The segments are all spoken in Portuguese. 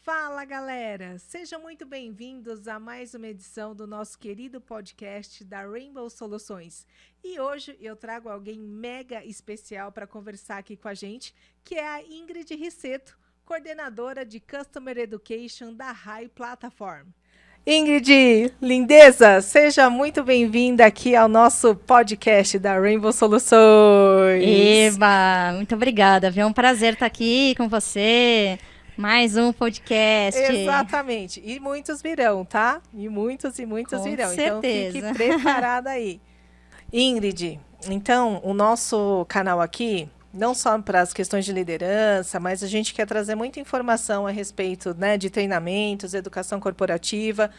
Fala, galera! Sejam muito bem-vindos a mais uma edição do nosso querido podcast da Rainbow Soluções. E hoje eu trago alguém mega especial para conversar aqui com a gente, que é a Ingrid Risseto, coordenadora de Customer Education da Rai Platform. Ingrid, lindeza, seja muito bem-vinda aqui ao nosso podcast da Rainbow Soluções. Eba, muito obrigada, viu? É um prazer estar aqui com você. Mais um podcast. Exatamente. E muitos virão, tá? E muitos Com virão. certeza. Então fique preparada aí. Ingrid, então o nosso canal aqui, não só para as questões de liderança, mas a gente quer trazer muita informação a respeito, né, de treinamentos, educação corporativa,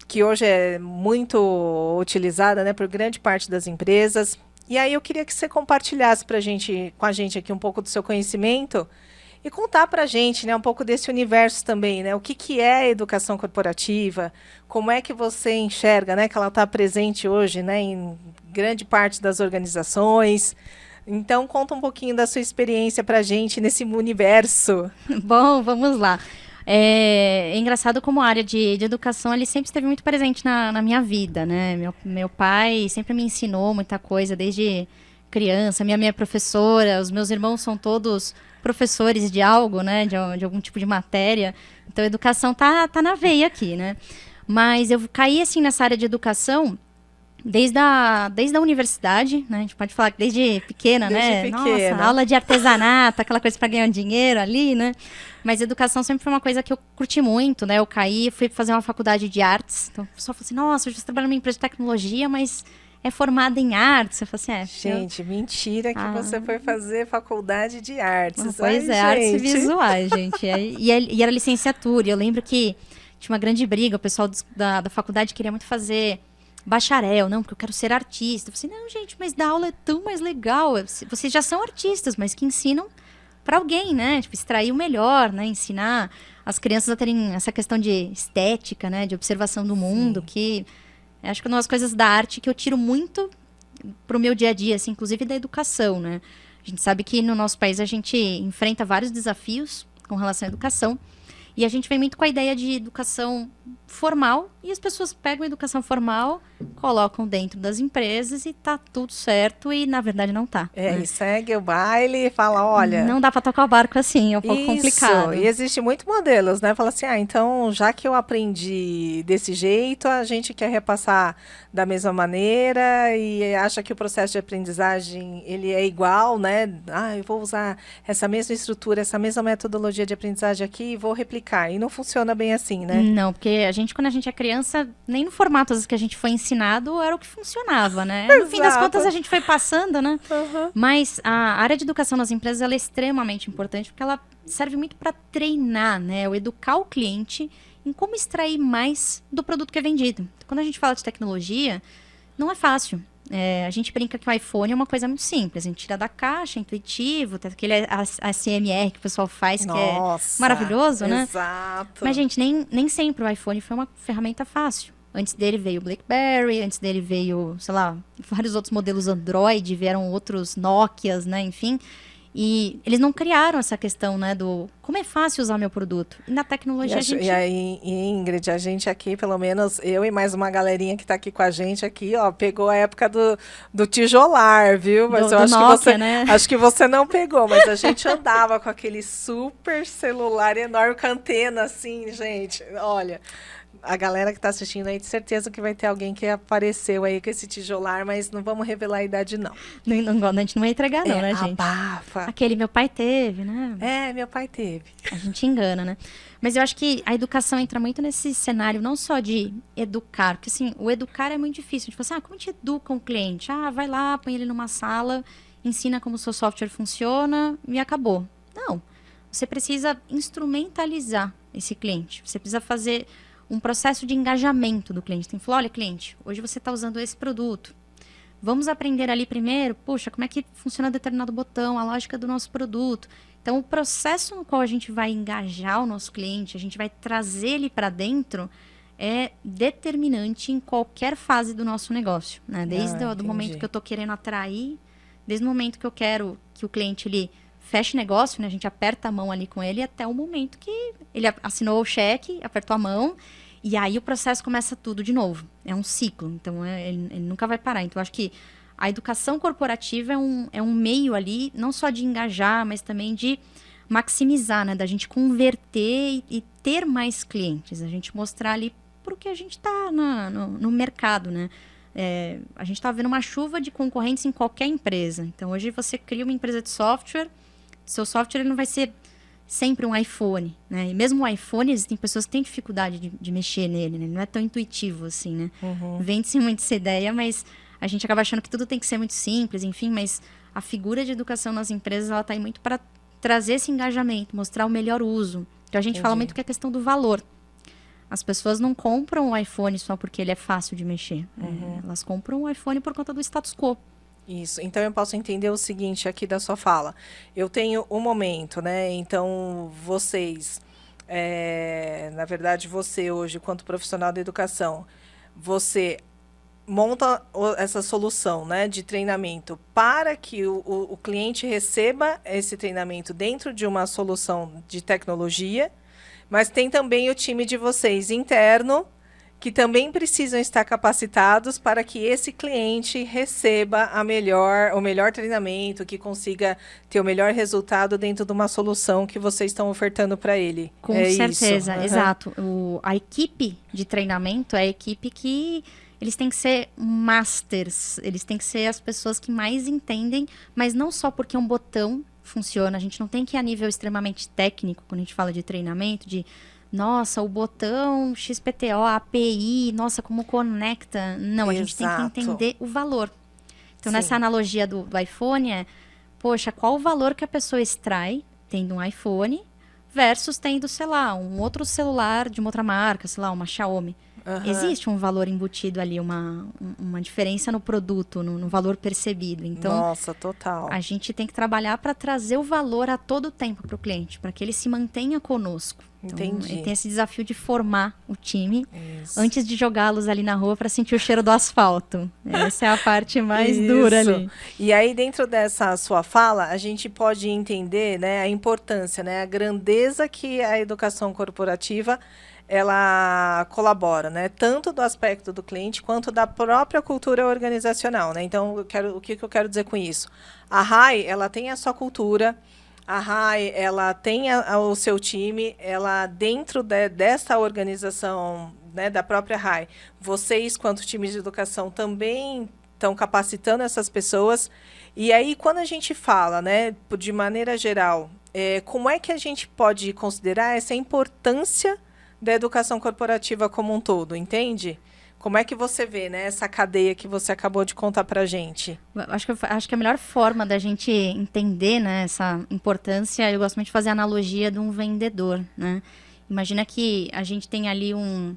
que hoje é muito utilizada, né, por grande parte das empresas. E aí eu queria que você compartilhasse com a gente aqui um pouco do seu conhecimento e contar para a gente, né, um pouco desse universo também, né? O que é a educação corporativa, como é que você enxerga, né, que ela está presente hoje, né, em grande parte das organizações. Então, conta um pouquinho da sua experiência para a gente nesse universo. Bom, vamos lá. É engraçado como a área de educação ele sempre esteve muito presente na minha vida, né? Meu pai sempre me ensinou muita coisa desde criança. Minha professora, os meus irmãos são todos professores de algo, né? De algum tipo de matéria. Então, a educação tá na veia aqui, né? Mas eu caí, assim, nessa área de educação desde a universidade, né? A gente pode falar que desde pequena, né? Pequena. Nossa, aula de artesanato, aquela coisa para ganhar dinheiro ali, né? Mas educação sempre foi uma coisa que eu curti muito, né? Eu caí, fui fazer uma faculdade de artes. Então, o pessoal falou assim, nossa, você trabalha numa empresa de tecnologia, mas é formada em artes. Eu falei assim, Gente, mentira que você foi fazer faculdade de artes. Pois é, artes visuais, gente. E era licenciatura. Eu lembro que tinha uma grande briga, o pessoal da faculdade queria muito fazer bacharel, não, porque eu quero ser artista. Eu falei assim, não, gente, mas dar aula é tão mais legal. Vocês já são artistas, mas que ensinam para alguém, né? Tipo, extrair o melhor, né? Ensinar as crianças a terem essa questão de estética, né? De observação do mundo, que acho que é uma das coisas da arte que eu tiro muito pro meu dia a dia, assim, inclusive da educação, né? A gente sabe que no nosso país a gente enfrenta vários desafios com relação à educação. E a gente vem muito com a ideia de educação formal, e as pessoas pegam a educação formal, colocam dentro das empresas e tá tudo certo, e na verdade não tá. E segue o baile e fala, olha... Não dá para tocar o barco assim, é um pouco complicado. E existe muitos modelos, né? Fala assim, então, já que eu aprendi desse jeito, a gente quer repassar da mesma maneira e acha que o processo de aprendizagem, ele é igual, né? Eu vou usar essa mesma estrutura, essa mesma metodologia de aprendizagem aqui e vou replicar. E não funciona bem assim, né? Não, porque quando a gente é criança, nem no formato às vezes, que a gente foi ensinado era o que funcionava, né? No fim das contas, a gente foi passando, né? Uhum. Mas a área de educação nas empresas ela é extremamente importante, porque ela serve muito para treinar, né? O educar o cliente em como extrair mais do produto que é vendido. Quando a gente fala de tecnologia, não é fácil. A gente brinca que o iPhone é uma coisa muito simples. A gente tira da caixa, intuitivo, tem aquele ASMR que o pessoal faz, que é maravilhoso, né? Exato. Mas, gente, nem sempre o iPhone foi uma ferramenta fácil. Antes dele veio o BlackBerry, antes dele veio, sei lá, vários outros modelos Android, vieram outros Nokias, né, enfim. E eles não criaram essa questão, né, do como é fácil usar meu produto. E na tecnologia E aí, Ingrid, a gente aqui, pelo menos eu e mais uma galerinha que está aqui com a gente aqui, ó, pegou a época do tijolar, viu? Mas eu acho Nokia, que você, né? acho que você não pegou, mas a gente andava com aquele super celular enorme, com antena assim, gente, olha... A galera que está assistindo aí, de certeza que vai ter alguém que apareceu aí com esse tijolar, mas não vamos revelar a idade, não. A gente não vai entregar, não, né, gente? Abafa. Aquele meu pai teve, né? Meu pai teve. A gente engana, né? Mas eu acho que a educação entra muito nesse cenário, não só de educar, porque assim, o educar é muito difícil. A gente fala assim, como a gente educa um cliente? Vai lá, põe ele numa sala, ensina como o seu software funciona e acabou. Não. Você precisa instrumentalizar esse cliente. Você precisa fazer um processo de engajamento do cliente. Tem que falar, olha, cliente, hoje você está usando esse produto. Vamos aprender ali primeiro, puxa, como é que funciona determinado botão, a lógica do nosso produto. Então, o processo no qual a gente vai engajar o nosso cliente, a gente vai trazer ele para dentro, é determinante em qualquer fase do nosso negócio, né? Desde o momento que eu estou querendo atrair, desde o momento que eu quero que o cliente ele fecha negócio, né? A gente aperta a mão ali com ele até o momento que ele assinou o cheque, apertou a mão, e aí o processo começa tudo de novo. É um ciclo, então ele nunca vai parar. Então, eu acho que a educação corporativa é um meio ali, não só de engajar, mas também de maximizar, né? Da gente converter e ter mais clientes. A gente mostrar ali porque a gente está no mercado, né? A gente está vendo uma chuva de concorrentes em qualquer empresa. Então, hoje você cria uma empresa de software, seu software ele não vai ser sempre um iPhone, né? E mesmo o iPhone, existem pessoas que têm dificuldade de mexer nele, né? Ele não é tão intuitivo assim, né? Vende-se muito essa ideia, mas a gente acaba achando que tudo tem que ser muito simples, enfim, mas a figura de educação nas empresas, ela está aí muito para trazer esse engajamento, mostrar o melhor uso. Então, a gente fala muito que é a questão do valor. As pessoas não compram o iPhone só porque ele é fácil de mexer. Elas compram o iPhone por conta do status quo. Isso. Então, eu posso entender o seguinte aqui da sua fala. Eu tenho um momento, né? Então, vocês, na verdade, você hoje, quanto profissional da educação, você monta essa solução, né, de treinamento para que o cliente receba esse treinamento dentro de uma solução de tecnologia, mas tem também o time de vocês interno, que também precisam estar capacitados para que esse cliente receba o melhor treinamento, que consiga ter o melhor resultado dentro de uma solução que vocês estão ofertando para ele. Com certeza, exato. A equipe de treinamento é a equipe que eles têm que ser masters, eles têm que ser as pessoas que mais entendem, mas não só porque um botão funciona, a gente não tem que ir a nível extremamente técnico, quando a gente fala de treinamento, de nossa, o botão XPTO, a API, nossa, como conecta. Não, a gente tem que entender o valor. Então, nessa analogia do iPhone, poxa, qual o valor que a pessoa extrai tendo um iPhone versus tendo, sei lá, um outro celular de uma outra marca, sei lá, uma Xiaomi. Existe um valor embutido ali, uma diferença no produto, no valor percebido. Então, nossa, total. A gente tem que trabalhar para trazer o valor a todo tempo para o cliente, para que ele se mantenha conosco. Então, Entendi. Tem esse desafio de formar o time antes de jogá-los ali na rua para sentir o cheiro do asfalto. Essa é a parte mais dura ali. E aí, dentro dessa sua fala, a gente pode entender, né, a importância, né, a grandeza que a educação corporativa ela colabora, né, tanto do aspecto do cliente quanto da própria cultura organizacional, né? Então, o que eu quero dizer com isso? A RAI, ela tem a sua cultura. A RAI, ela tem o seu time, ela dentro dessa organização, né, da própria RAI, vocês, quanto time de educação, também estão capacitando essas pessoas. E aí, quando a gente fala, né, de maneira geral, como é que a gente pode considerar essa importância da educação corporativa como um todo, entende? Como é que você vê, né, essa cadeia que você acabou de contar para a gente? Acho que a melhor forma da gente entender, né, essa importância, eu gosto muito de fazer a analogia de um vendedor, né? Imagina que a gente tem ali vou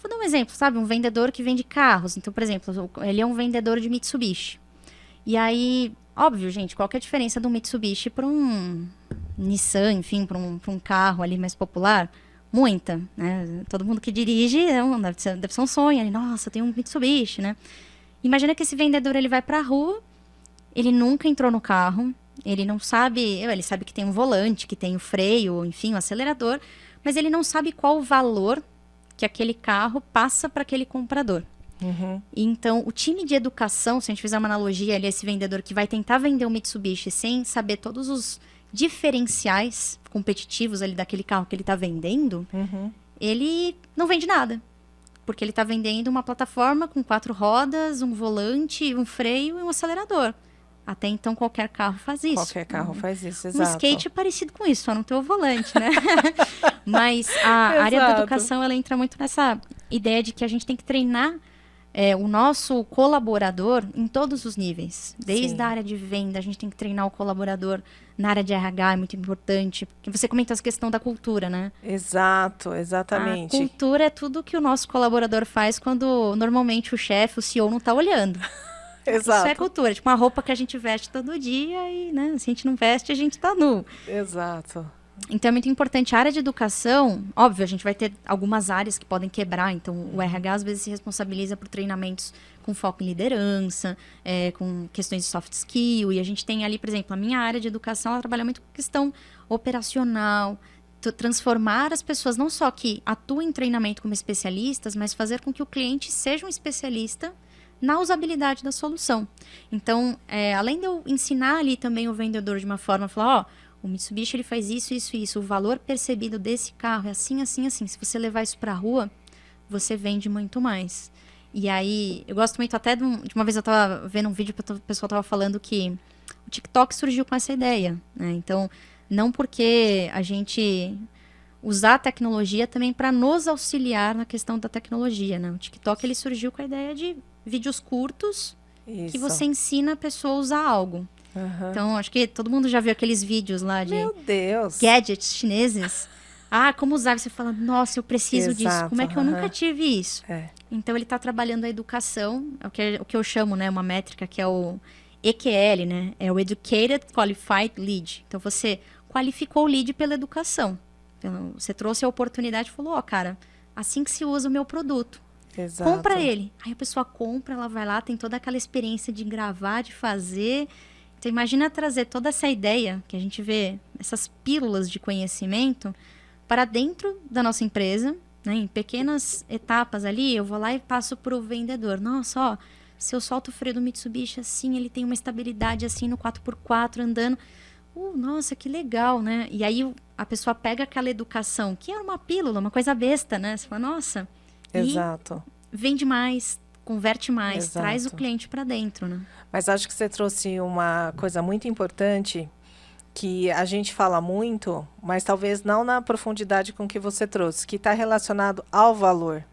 dar um exemplo, sabe? Um vendedor que vende carros. Então, por exemplo, ele é um vendedor de Mitsubishi. E aí, óbvio, gente, qual que é a diferença do Mitsubishi para um Nissan, enfim, para um carro ali mais popular? Muita, né? Todo mundo que dirige deve ser um sonho. Ali, nossa, tem um Mitsubishi, né? Imagina que esse vendedor ele vai para a rua, ele nunca entrou no carro, ele não sabe, ele sabe que tem um volante, que tem o freio, enfim, o acelerador, mas ele não sabe qual o valor que aquele carro passa para aquele comprador. Então, o time de educação, se a gente fizer uma analogia ali, esse vendedor que vai tentar vender um Mitsubishi sem saber todos os diferenciais competitivos ali daquele carro que ele está vendendo, ele não vende nada. Porque ele está vendendo uma plataforma com 4 rodas, um volante, um freio e um acelerador. Até então, qualquer carro faz isso. Qualquer carro faz isso, exato. Um skate é parecido com isso, só não tem o volante, né? Mas a área da educação, ela entra muito nessa ideia de que a gente tem que treinar o nosso colaborador em todos os níveis. Desde a área de venda, a gente tem que treinar o colaborador na área de RH, é muito importante. Porque você comentou essa questão da cultura, né? Exato, exatamente. A cultura é tudo que o nosso colaborador faz quando normalmente o chefe, o CEO, não está olhando. Exato. Isso é cultura, tipo uma roupa que a gente veste todo dia e, né, se a gente não veste, a gente tá nu. Exato. Então é muito importante. A área de educação, óbvio, a gente vai ter algumas áreas que podem quebrar. Então o RH às vezes se responsabiliza por treinamentos com foco em liderança, com questões de soft skill. E a gente tem ali, por exemplo, a minha área de educação, ela trabalha muito com questão operacional, transformar as pessoas não só que atuem em treinamento como especialistas, mas fazer com que o cliente seja um especialista na usabilidade da solução. Então, além de eu ensinar ali também o vendedor de uma forma, falar, ó, o Mitsubishi ele faz isso, isso, isso, o valor percebido desse carro é assim, assim, assim. Se você levar isso para a rua, você vende muito mais. E aí, eu gosto muito até de uma vez eu estava vendo um vídeo, o pessoal estava falando que o TikTok surgiu com essa ideia, né? Então, não porque a gente usar a tecnologia também para nos auxiliar na questão da tecnologia, né? O TikTok ele surgiu com a ideia de vídeos curtos que você ensina a pessoa a usar algo. Uhum. Então, acho que todo mundo já viu aqueles vídeos lá de Meu Deus. gadgets chineses. Como usar? Você fala, nossa, eu preciso disso. Como é que eu nunca tive isso? Então, ele está trabalhando a educação, o que eu chamo, né, uma métrica que é o EQL, né? É o Educated Qualified Lead. Então, você qualificou o lead pela educação. Então, você trouxe a oportunidade e falou, cara, assim que se usa o meu produto. Exato. Compra ele. Aí a pessoa compra, ela vai lá, tem toda aquela experiência de gravar, de fazer. Então, imagina trazer toda essa ideia, que a gente vê, essas pílulas de conhecimento, para dentro da nossa empresa, né? Em pequenas etapas ali, eu vou lá e passo para o vendedor. Nossa, ó, se eu solto o freio do Mitsubishi assim, ele tem uma estabilidade assim no 4x4 andando. Nossa, que legal, né? E aí a pessoa pega aquela educação, que era uma pílula, uma coisa besta, né? Você fala, nossa... Exato. E vende mais, converte mais, Exato. traz o cliente para dentro, né? Mas acho que você trouxe uma coisa muito importante que a gente fala muito, mas talvez não na profundidade com que você trouxe, que está relacionado ao valor.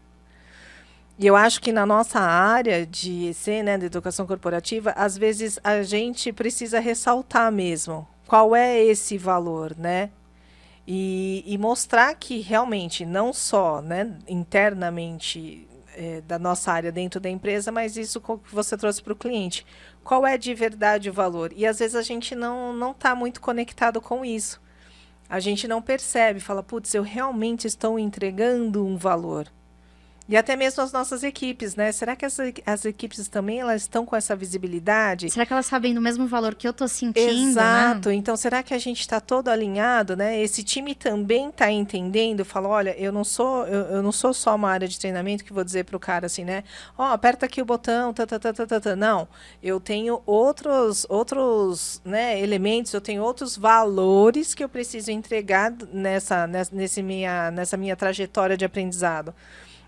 E eu acho que na nossa área de EC, né, de educação corporativa, às vezes a gente precisa ressaltar mesmo qual é esse valor, né? E mostrar que realmente, não só, né, internamente da nossa área dentro da empresa, mas isso que você trouxe para o cliente. Qual é de verdade o valor? E às vezes a gente não está muito conectado com isso. A gente não percebe, fala, putz, eu realmente estou entregando um valor. E até mesmo as nossas equipes, né? Será que as equipes também elas estão com essa visibilidade? Será que elas sabem do mesmo valor que eu estou sentindo? Exato. Né? Então, será que a gente está todo alinhado, né? Esse time também está entendendo? Fala, olha, eu não sou só uma área de treinamento que vou dizer para o cara assim, né? Aperta aqui o botão, Não, eu tenho outros né, elementos, eu tenho outros valores que eu preciso entregar nessa minha trajetória de aprendizado.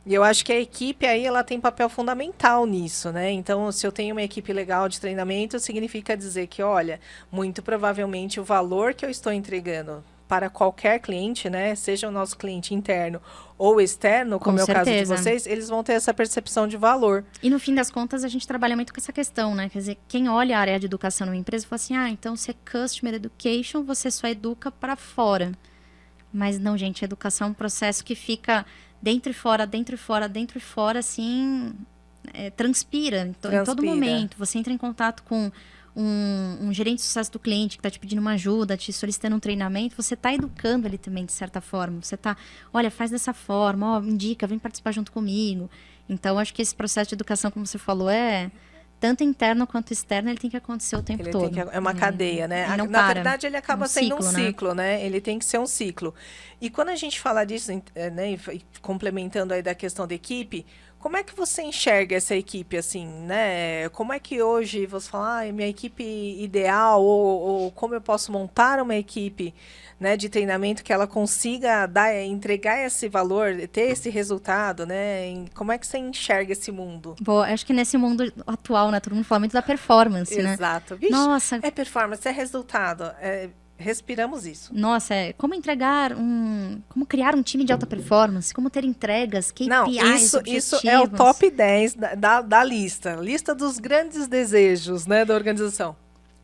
E eu acho que a equipe aí, ela tem papel fundamental nisso, né? Então, se eu tenho uma equipe legal de treinamento, significa dizer que, olha, muito provavelmente o valor que eu estou entregando para qualquer cliente, né? Seja o nosso cliente interno ou externo, como é o caso de vocês, eles vão ter essa percepção de valor. E no fim das contas, a gente trabalha muito com essa questão, né? Quer dizer, quem olha a área de educação numa empresa fala assim, então se é Customer Education, você só educa para fora. Mas não, gente, a educação é um processo que fica... dentro e fora, dentro e fora, dentro e fora, assim, transpira. Então, em todo momento. Você entra em contato com um gerente de sucesso do cliente que está te pedindo uma ajuda, te solicitando um treinamento, você está educando ele também, de certa forma. Você está, olha, faz dessa forma, indica, vem participar junto comigo. Então, acho que esse processo de educação, como você falou, tanto interno quanto externo, ele tem que acontecer o tempo todo. É uma cadeia, né? Na verdade, ele acaba sendo um ciclo, né? Ele tem que ser um ciclo. E quando a gente fala disso, né, complementando aí da questão da equipe, como é que você enxerga essa equipe, assim, né? Como é que hoje você fala, minha equipe ideal, ou como eu posso montar uma equipe, né, de treinamento que ela consiga entregar esse valor, ter esse resultado, né? Como é que você enxerga esse mundo? Bom, acho que nesse mundo atual, né, todo mundo fala muito da performance, né? Exato. Vixe, nossa, é performance, é resultado. Respiramos isso. Nossa, como como criar um time de alta performance, como ter entregas, KPIs, Não, isso é o top 10 da lista dos grandes desejos, né, da organização.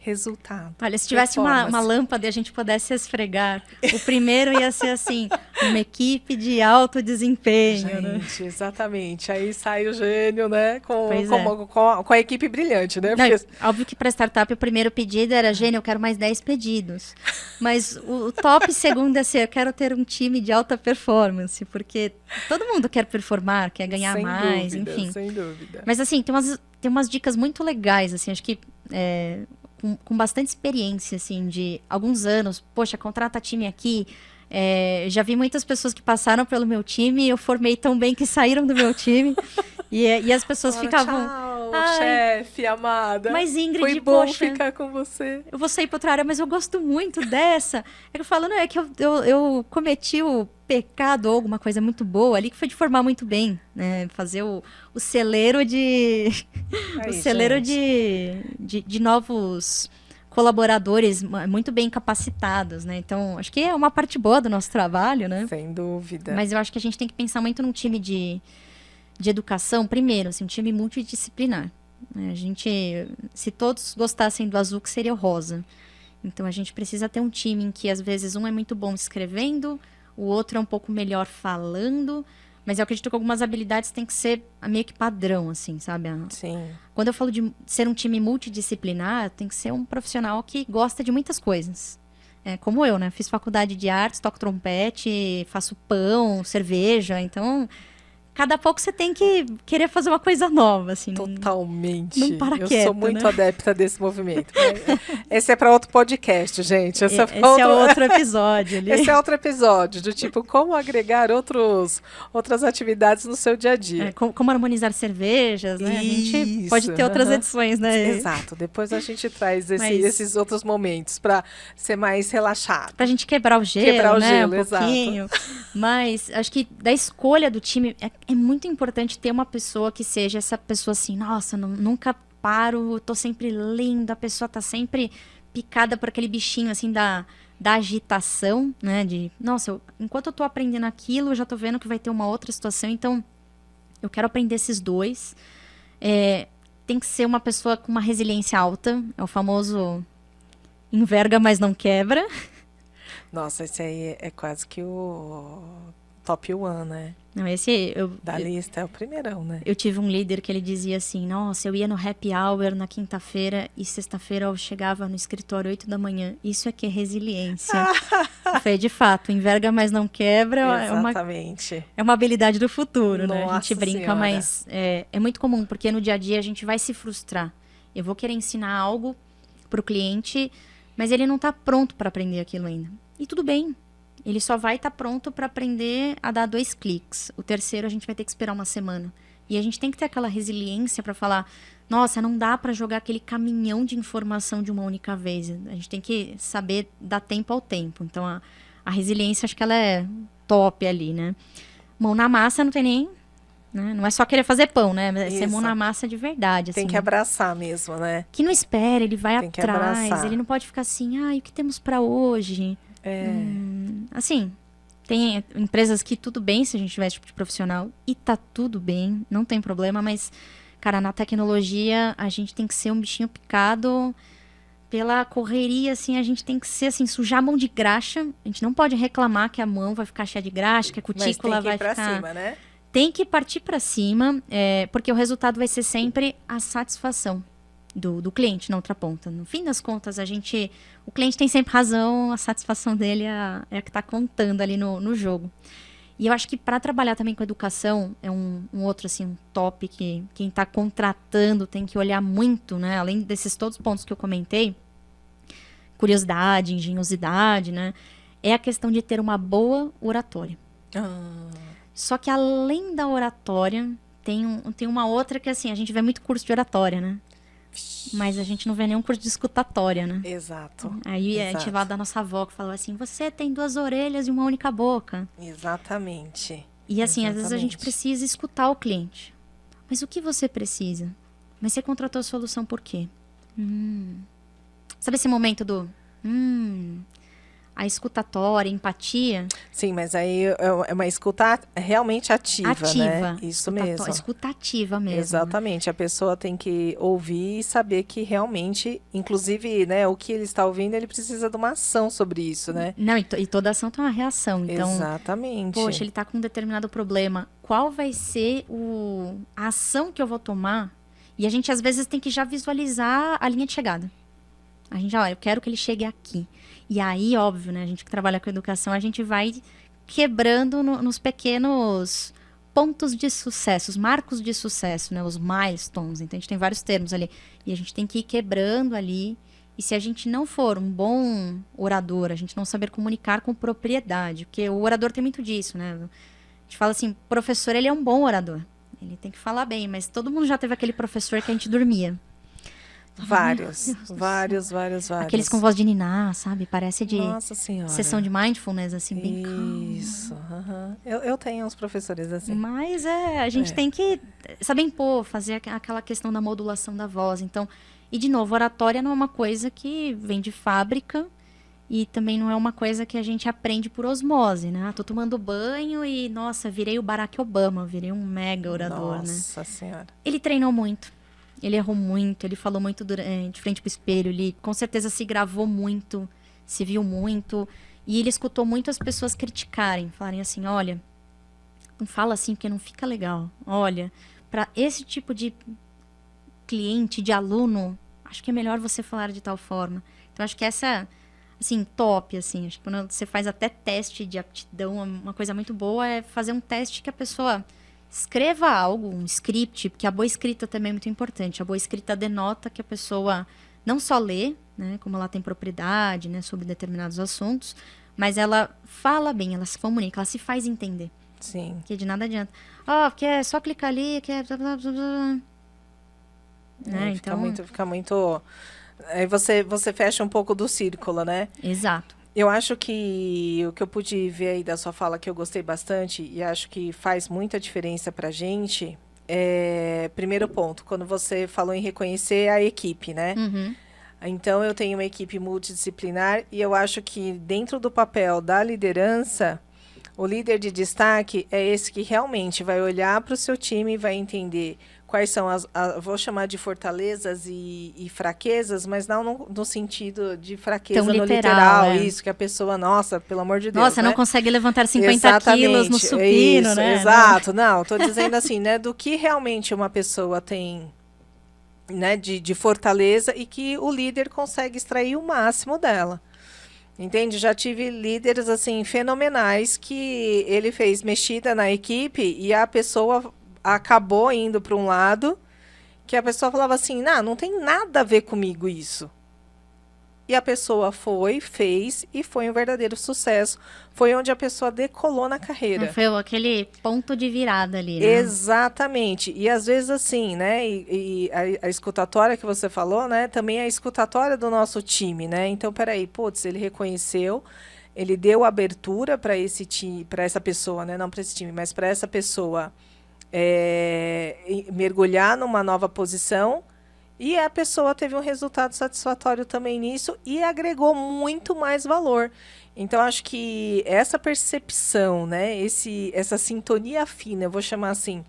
resultado. Olha, se tivesse uma performance. lâmpada e a gente pudesse esfregar, o primeiro ia ser assim, uma equipe de alto desempenho, né? Gente, exatamente. Aí sai o gênio, né? Pois é. Com a equipe brilhante, né? Não, Porque óbvio que para startup o primeiro pedido era, gênio, eu quero mais 10 pedidos. Mas o top segundo é assim, eu quero ter um time de alta performance, porque todo mundo quer performar, quer ganhar sem mais, dúvida, enfim. sem dúvida. Mas assim, tem umas dicas muito legais, assim, acho que com bastante experiência, assim, de alguns anos, poxa, contrata time aqui. Já vi muitas pessoas que passaram pelo meu time e eu formei tão bem que saíram do meu time. E as pessoas Fala, ficavam... tchau, "Ai, chefe, amada. mas Ingrid, foi bom poxa, ficar com você. eu vou sair para outra área, mas eu gosto muito dessa." É que eu falo, não, é que eu cometi o pecado ou alguma coisa muito boa ali, que foi de formar muito bem, né? Fazer o celeiro de... Aí, o celeiro gente. de novos colaboradores muito bem capacitados, né? Então, acho que é uma parte boa do nosso trabalho, né? Sem dúvida. Mas eu acho que a gente tem que pensar muito num time de educação, primeiro, assim, um time multidisciplinar. Né? Se todos gostassem do azul, que seria o rosa. Então, a gente precisa ter um time em que, às vezes, um é muito bom escrevendo, o outro é um pouco melhor falando, mas eu acredito que algumas habilidades têm que ser meio que padrão, assim, sabe? Sim. Quando eu falo de ser um time multidisciplinar, tem que ser um profissional que gosta de muitas coisas. Como eu, né? Fiz faculdade de artes, toco trompete, faço pão, cerveja, então... Cada pouco você tem que querer fazer uma coisa nova, assim. Totalmente. Não para Eu quieto, sou muito né? adepta desse movimento. Esse é para outro podcast, gente. Esse é outro episódio ali. Esse é outro episódio, do tipo, como agregar outras atividades no seu dia a dia. Como harmonizar cervejas, né? A gente Isso, pode ter outras aham. edições, né? Exato. Depois a gente traz Mas- esses outros momentos para ser mais relaxado. Pra gente quebrar o gelo, Quebrar o né? gelo, Um exato. pouquinho. Mas acho que da escolha do time, é muito importante ter uma pessoa que seja essa pessoa assim, nossa, nunca paro, tô sempre lendo, a pessoa tá sempre picada por aquele bichinho assim da agitação, né? De, nossa, enquanto eu tô aprendendo aquilo, eu já tô vendo que vai ter uma outra situação, então eu quero aprender esses dois. Tem que ser uma pessoa com uma resiliência alta, é o famoso enverga, mas não quebra. Nossa, esse aí é quase que o top one, né? Não, esse Da lista é o primeirão, né? eu tive um líder que ele dizia assim, nossa, eu ia no happy hour na quinta-feira e sexta-feira eu chegava no escritório 8 da manhã. Isso é que é resiliência. Eu falei, de fato, enverga, mas não quebra, Exatamente. é uma habilidade do futuro, né? A Nossa gente brinca, Senhora. mas é muito comum, porque no dia a dia a gente vai se frustrar. Eu vou querer ensinar algo pro cliente, mas ele não tá pronto para aprender aquilo ainda. E tudo bem. Ele só vai estar pronto para aprender a dar 2 cliques. O terceiro a gente vai ter que esperar uma semana. E a gente tem que ter aquela resiliência para falar, nossa, não dá para jogar aquele caminhão de informação de uma única vez. A gente tem que saber dar tempo ao tempo. Então a resiliência, acho que ela é top ali, né? Mão na massa não tem nem... Né? Não é só querer fazer pão, né? É ser mão Isso. na massa de verdade. Tem assim. que abraçar mesmo, né? Que não espera, ele vai Tem que atrás. abraçar. Ele não pode ficar assim, o que temos para hoje? Assim, tem empresas que tudo bem se a gente tiver esse tipo de profissional e tá tudo bem, não tem problema, mas, cara, na tecnologia a gente tem que ser um bichinho picado pela correria, assim, a gente tem que ser, assim, sujar a mão de graxa, a gente não pode reclamar que a mão vai ficar cheia de graxa, que a Mas cutícula tem que vai ir pra ficar... cima, né? Tem que partir para cima, porque o resultado vai ser sempre a satisfação do cliente na outra ponta. No fim das contas, o cliente tem sempre razão, a satisfação dele é a que está contando ali no jogo. E eu acho que para trabalhar também com educação, é um outro assim, um top que quem está contratando tem que olhar muito, né? Além desses todos os pontos que eu comentei, curiosidade, engenhosidade, né? É a questão de ter uma boa oratória. Só que além da oratória, tem uma outra que, assim, a gente vê muito curso de oratória, né? Mas a gente não vê nenhum curso de escutatória, né? Exato. Aí a gente vai da nossa avó que falou assim, você tem 2 orelhas e uma única boca. Exatamente. E assim, às vezes a gente Exatamente. precisa escutar o cliente. Mas o que você precisa? Mas você contratou a solução por quê? Sabe esse momento do... a escutatória, a empatia... Sim, mas aí é uma escuta realmente ativa, né? Isso mesmo. Escutativa mesmo. Exatamente. Né? A pessoa tem que ouvir e saber que realmente, inclusive, né, o que ele está ouvindo, ele precisa de uma ação sobre isso, né? Não, e toda ação tem uma reação. Então, exatamente. Poxa, ele está com um determinado problema. Qual vai ser a ação que eu vou tomar? E a gente, às vezes, tem que já visualizar a linha de chegada. A gente já, olha, eu quero que ele chegue aqui. E aí, óbvio, né? A gente que trabalha com educação, a gente vai quebrando nos pequenos pontos de sucesso, os marcos de sucesso, né? Os milestones. Então, a gente tem vários termos ali. E a gente tem que ir quebrando ali. E se a gente não for um bom orador, a gente não saber comunicar com propriedade, porque o orador tem muito disso, né? A gente fala assim, professor, ele é um bom orador. Ele tem que falar bem, mas todo mundo já teve aquele professor que a gente dormia. Vários. Aqueles com voz de niná, sabe? Parece de Nossa Senhora. Sessão de mindfulness, assim, bem calma. Isso. Eu tenho uns professores assim. Mas a gente tem que saber impor, fazer aquela questão da modulação da voz. Então, e de novo, oratória não é uma coisa que vem de fábrica e também não é uma coisa que a gente aprende por osmose, né? Tô tomando banho e, nossa, virei o Barack Obama, virei um mega orador, né? Nossa Senhora. Ele treinou muito. Ele errou muito, ele falou muito de frente pro espelho, ele com certeza se gravou muito, se viu muito. E ele escutou muito as pessoas criticarem, falarem assim, olha, não fala assim porque não fica legal. Olha, para esse tipo de cliente, de aluno, acho que é melhor você falar de tal forma. Então, acho que essa, assim, top, assim. Acho que quando você faz até teste de aptidão, uma coisa muito boa é fazer um teste que a pessoa... escreva algo, um script, porque a boa escrita também é muito importante. A boa escrita denota que a pessoa não só lê, né, como ela tem propriedade, né, sobre determinados assuntos, mas ela fala bem, ela se comunica, ela se faz entender. Sim. Que de nada adianta. Porque é só clicar ali, que é... Né? Então... Fica muito... Aí você fecha um pouco do círculo, né? Exato. Eu acho que o que eu pude ver aí da sua fala, que eu gostei bastante, e acho que faz muita diferença pra gente, primeiro ponto, quando você falou em reconhecer a equipe, né? Uhum. Então, eu tenho uma equipe multidisciplinar e eu acho que dentro do papel da liderança, o líder de destaque é esse que realmente vai olhar para o seu time e vai entender quais são vou chamar de fortalezas e fraquezas, mas não no sentido de fraqueza tão no literal, isso, que a pessoa, nossa, pelo amor de Deus, nossa, né? Não consegue levantar 50 quilos no supino, isso, né? Exato, não, estou dizendo assim, né, do que realmente uma pessoa tem, né, de fortaleza e que o líder consegue extrair o máximo dela. Entende? Já tive líderes assim fenomenais que ele fez mexida na equipe e a pessoa acabou indo para um lado que a pessoa falava assim, não tem nada a ver comigo isso. E a pessoa fez e foi um verdadeiro sucesso. Foi onde a pessoa decolou na carreira. Foi aquele ponto de virada ali, né? Exatamente. E às vezes assim, né? E a escutatória que você falou, né? Também é a escutatória do nosso time, né? Então, peraí, putz, ele reconheceu, ele deu abertura para esse time, para essa pessoa, né? Não para esse time, mas para essa pessoa mergulhar numa nova posição. E a pessoa teve um resultado satisfatório também nisso e agregou muito mais valor. Então, acho que essa percepção, né, essa sintonia fina, eu vou chamar assim,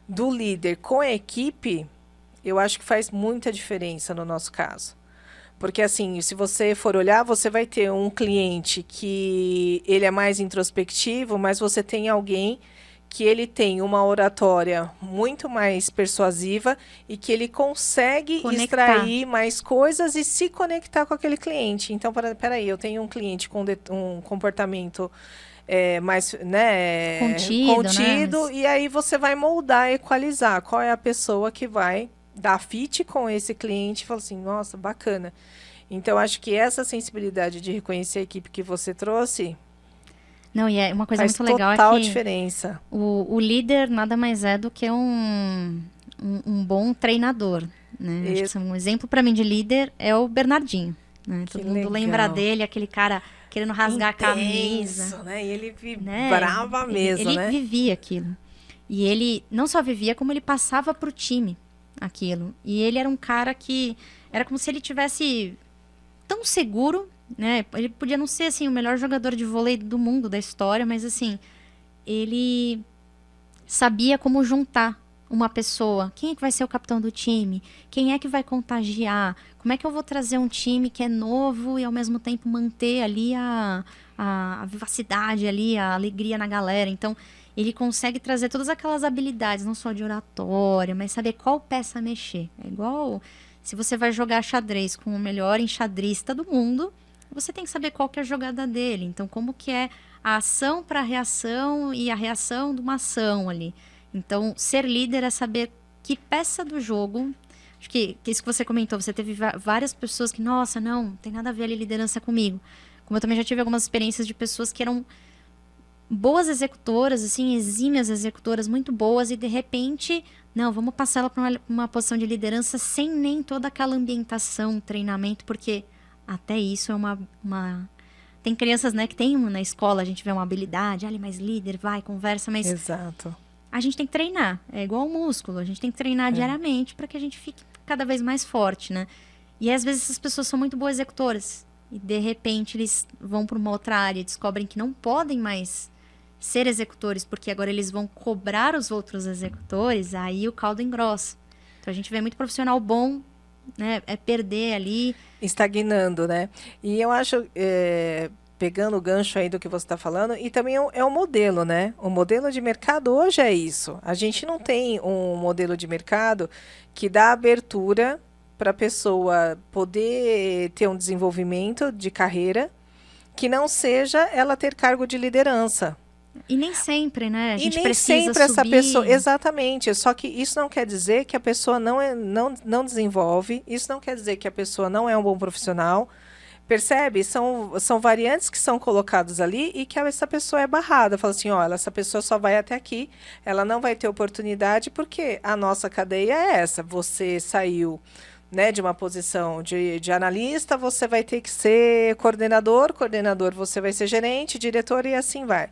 do líder com a equipe, eu acho que faz muita diferença no nosso caso. Porque, assim, se você for olhar, você vai ter um cliente que ele é mais introspectivo, mas você tem alguém que ele tem uma oratória muito mais persuasiva e que ele consegue extrair mais coisas e se conectar com aquele cliente. Então, peraí, eu tenho um cliente com um comportamento mais, né, contido né? E aí você vai moldar, equalizar qual é a pessoa que vai dar fit com esse cliente e falar assim, nossa, bacana. Então, acho que essa sensibilidade de reconhecer a equipe que você trouxe... Não, e é uma coisa muito legal total é que diferença. O líder nada mais é do que um bom treinador, né? Acho que um exemplo para mim de líder é o Bernardinho, né? Todo mundo lembra dele, aquele cara querendo rasgar a camisa, né? E ele vibrava mesmo, né? Ele vivia aquilo. E ele não só vivia, como ele passava pro time aquilo. E ele era um cara que era como se ele tivesse tão seguro né? Ele podia não ser, assim, o melhor jogador de vôlei do mundo, da história, mas, assim, ele sabia como juntar uma pessoa. Quem é que vai ser o capitão do time? Quem é que vai contagiar? Como é que eu vou trazer um time que é novo e, ao mesmo tempo, manter ali a vivacidade ali, a alegria na galera? Então, ele consegue trazer todas aquelas habilidades, não só de oratória, mas saber qual peça mexer. É igual se você vai jogar xadrez com o melhor enxadrista do mundo, você tem que saber qual que é a jogada dele. Então, como que é a ação para a reação e a reação de uma ação ali. Então, ser líder é saber que peça do jogo. Acho que isso que você comentou, você teve várias pessoas que, nossa, não tem nada a ver ali liderança comigo. Como eu também já tive algumas experiências de pessoas que eram boas executoras, assim, exímias executoras, muito boas, e de repente, não, vamos passar ela para uma posição de liderança sem nem toda aquela ambientação, treinamento, porque até isso é uma... Tem crianças, né, que tem na escola, a gente vê uma habilidade, ele é mais líder, vai, conversa, mas Exato. a gente tem que treinar. É igual o músculo, a gente tem que treinar diariamente para que a gente fique cada vez mais forte, né? E às vezes essas pessoas são muito boas executoras e de repente eles vão para uma outra área e descobrem que não podem mais ser executores, porque agora eles vão cobrar os outros executores, aí o caldo engrossa. Então a gente vê muito profissional bom, né, é perder ali. Estagnando, né? E eu acho, pegando o gancho aí do que você está falando, e também é um modelo, né? O modelo de mercado hoje é isso. A gente não tem um modelo de mercado que dá abertura para a pessoa poder ter um desenvolvimento de carreira que não seja ela ter cargo de liderança. E nem sempre, né? A gente nem precisa sempre essa subir. pessoa. Exatamente. Só que isso não quer dizer que a pessoa não desenvolve, isso não quer dizer que a pessoa não é um bom profissional. Percebe? São variantes que são colocadas ali e que essa pessoa é barrada. Fala assim, olha, essa pessoa só vai até aqui, ela não vai ter oportunidade porque a nossa cadeia é essa. Você saiu, né, de uma posição de analista, você vai ter que ser coordenador você vai ser gerente, diretor e assim vai.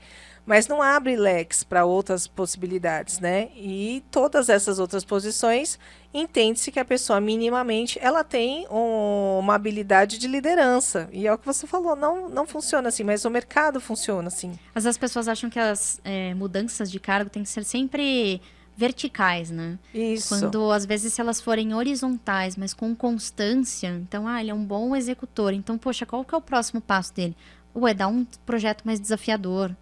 Mas não abre leques para outras possibilidades, né? E todas essas outras posições, entende-se que a pessoa minimamente ela tem uma habilidade de liderança. E é o que você falou, não funciona assim, mas o mercado funciona assim. Às vezes as pessoas acham que as mudanças de cargo têm que ser sempre verticais, né? Isso. Quando, às vezes, se elas forem horizontais, mas com constância, então, ele é um bom executor. Então, poxa, qual que é o próximo passo dele? Ué, dar um projeto mais desafiador.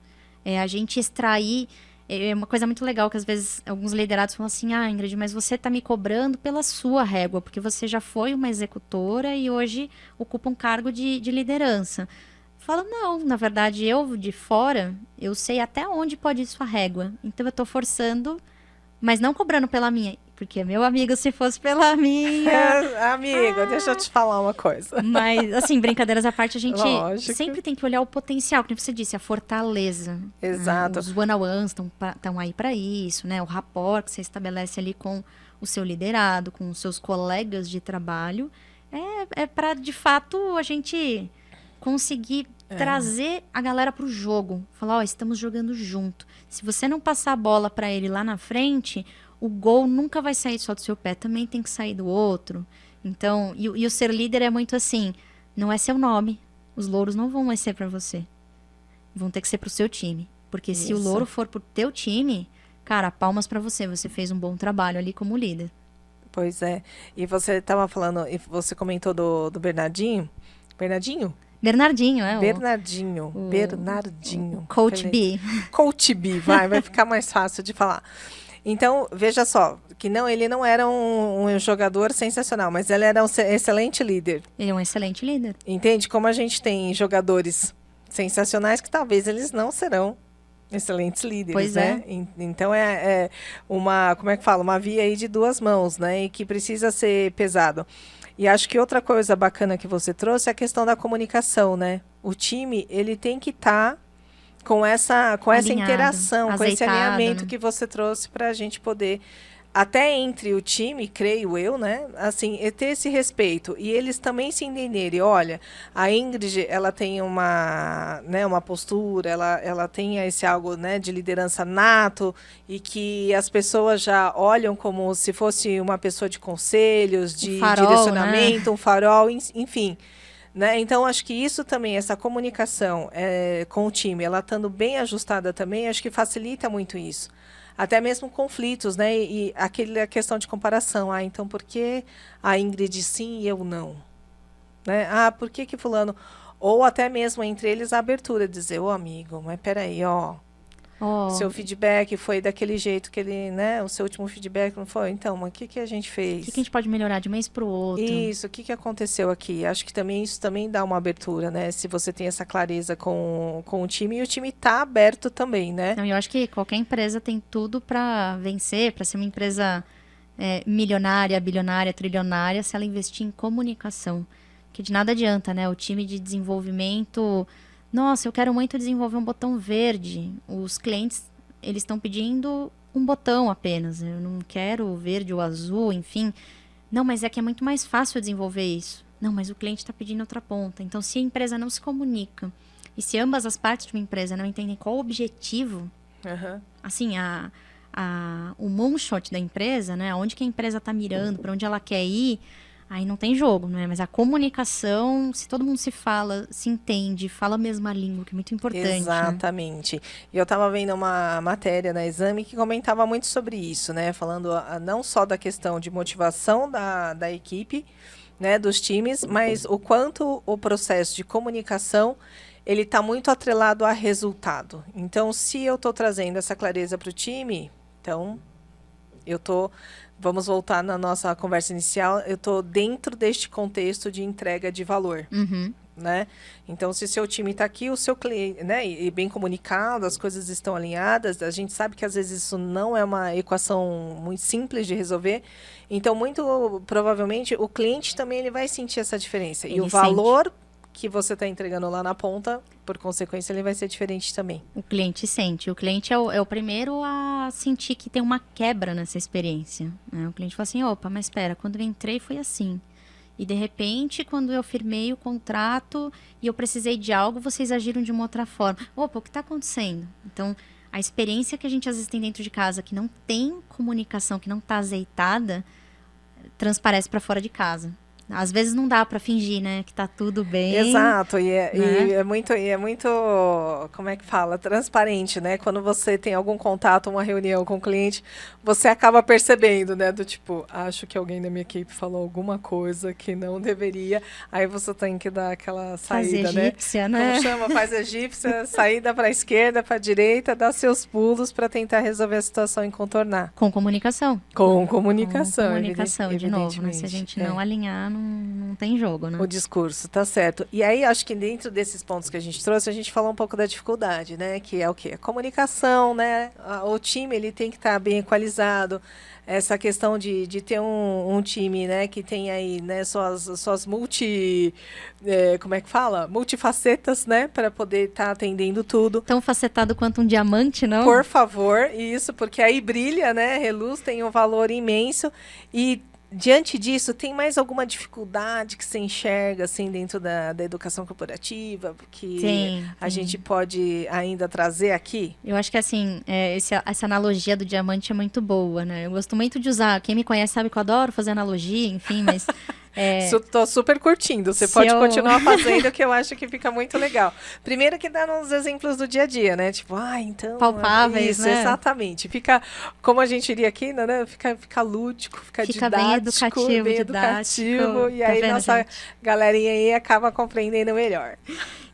A gente extrair... É uma coisa muito legal que, às vezes, alguns liderados falam assim, Ingrid, mas você está me cobrando pela sua régua, porque você já foi uma executora e hoje ocupa um cargo de liderança. Fala, não, na verdade, eu, de fora, eu sei até onde pode ir sua régua. Então, eu estou forçando... Mas não cobrando pela minha, porque, meu amigo, se fosse pela minha... Amigo, deixa eu te falar uma coisa. Mas, assim, brincadeiras à parte, a gente Lógico. sempre tem que olhar o potencial, como você disse, a fortaleza. Exato. Os one-on-ones estão aí para isso, né? O rapport que você estabelece ali com o seu liderado, com os seus colegas de trabalho, é para, de fato, a gente conseguir trazer a galera pro jogo. Falar, estamos jogando junto. Se você não passar a bola para ele lá na frente, o gol nunca vai sair só do seu pé, também tem que sair do outro. Então, e o ser líder é muito assim, não é seu nome. Os louros não vão mais ser para você. Vão ter que ser pro seu time. Porque se o louro for pro teu time, cara, palmas para você. Você fez um bom trabalho ali como líder. Pois é. E você estava falando, e você comentou do Bernardinho. Bernardinho? Bernardinho, Bernardinho. O Coach B. Coach B, vai ficar mais fácil de falar. Então, veja só, que ele não era um jogador sensacional, mas ele era um excelente líder. Ele é um excelente líder. Entende? Como a gente tem jogadores sensacionais que talvez eles não serão excelentes líderes, pois né? Então, é uma, como é que fala? Uma via aí de duas mãos, né? E que precisa ser pesado. E acho que outra coisa bacana que você trouxe é a questão da comunicação, né? O time, ele tem que estar com essa interação, com esse alinhamento, né, que você trouxe para a gente poder, até entre o time, creio eu, né? Assim, ter esse respeito. E eles também se entenderem. Olha, a Ingrid, ela tem uma postura, ela tem esse algo, né, de liderança nato, e que as pessoas já olham como se fosse uma pessoa de conselhos, de farol, direcionamento, né? Um farol, enfim. né? Então, acho que isso também, essa comunicação com o time, ela estando bem ajustada também, acho que facilita muito isso. Até mesmo conflitos, né? E a questão de comparação. Ah, então por que a Ingrid sim e eu não? Né? Ah, por que fulano... Ou até mesmo entre eles a abertura, dizer, ô amigo, mas peraí, ó, o seu feedback foi daquele jeito que ele, né? O seu último feedback não foi? Então, mas o que a gente fez? O que a gente pode melhorar de um mês para o outro? Isso, o que aconteceu aqui? Acho que também isso também dá uma abertura, né? Se você tem essa clareza com o time, e o time tá aberto também, né? Não, eu acho que qualquer empresa tem tudo para vencer, para ser uma empresa milionária, bilionária, trilionária, se ela investir em comunicação. Que de nada adianta, né? O time de desenvolvimento... Nossa, eu quero muito desenvolver um botão verde. Os clientes, eles estão pedindo um botão apenas. Eu não quero o verde ou azul, enfim. Não, mas é que é muito mais fácil desenvolver isso. Não, mas o cliente está pedindo outra ponta. Então, se a empresa não se comunica e se ambas as partes de uma empresa não entendem qual o objetivo, assim, o moonshot da empresa, né? Onde que a empresa está mirando, para onde ela quer ir... Aí não tem jogo, né? Mas a comunicação, se todo mundo se fala, se entende, fala a mesma língua, que é muito importante. Exatamente. Né? E eu estava vendo uma matéria na Exame que comentava muito sobre isso, né? Falando não só da questão de motivação da equipe, né? Dos times, mas o quanto o processo de comunicação ele está muito atrelado a resultado. Então, se eu estou trazendo essa clareza para o time, então eu estou... Vamos voltar na nossa conversa inicial. Eu estou dentro deste contexto de entrega de valor, né? Então, se seu time está aqui, o seu cliente, né, e bem comunicado, as coisas estão alinhadas. A gente sabe que às vezes isso não é uma equação muito simples de resolver. Então, muito provavelmente o cliente também ele vai sentir essa diferença. E o valor que você está entregando lá na ponta, por consequência, ele vai ser diferente também. O cliente sente. O cliente é o primeiro a sentir que tem uma quebra nessa experiência. Né? O cliente fala assim, opa, mas espera, quando eu entrei foi assim. E, de repente, quando eu firmei o contrato e eu precisei de algo, vocês agiram de uma outra forma. Opa, o que está acontecendo? Então, a experiência que a gente às vezes tem dentro de casa, que não tem comunicação, que não está azeitada, transparece para fora de casa. Às vezes não dá para fingir, né? Que tá tudo bem. Exato, né? e é muito, como é que fala? Transparente, né? Quando você tem algum contato, uma reunião com o cliente, você acaba percebendo, né? Do tipo, acho que alguém da minha equipe falou alguma coisa que não deveria. Aí você tem que dar aquela saída, faz egípcia, né? Como chama? Faz egípcia, saída para a esquerda, para a direita, dá seus pulos para tentar resolver a situação e contornar. Com comunicação. Com comunicação. Com comunicação, de novo, né? Se a gente não alinhar, não tem jogo, né? O discurso, tá certo. E aí, acho que dentro desses pontos que a gente trouxe, a gente falou um pouco da dificuldade, né? Que é o quê? A comunicação, né? O time, ele tem que estar bem equalizado. Essa questão de ter um time, né? Que tem aí, né? Suas como é que fala? Multifacetas, né? Para poder estar atendendo tudo. Tão facetado quanto um diamante, não? Por favor, isso, porque aí brilha, né? Reluz, tem um valor imenso. E diante disso, tem mais alguma dificuldade que você enxerga assim, dentro da educação corporativa que a gente pode ainda trazer aqui? Eu acho que assim, essa analogia do diamante é muito boa, né? Eu gosto muito de usar, quem me conhece sabe que eu adoro fazer analogia, enfim, mas... Tô super curtindo. Você pode continuar fazendo, que eu acho que fica muito legal. Primeiro que dá uns exemplos do dia a dia, né? Tipo, então... palpáveis, isso, né? Exatamente. Fica, como a gente iria aqui, né? Fica lúdico, fica didático, bem educativo. E aí nossa galerinha aí acaba compreendendo melhor.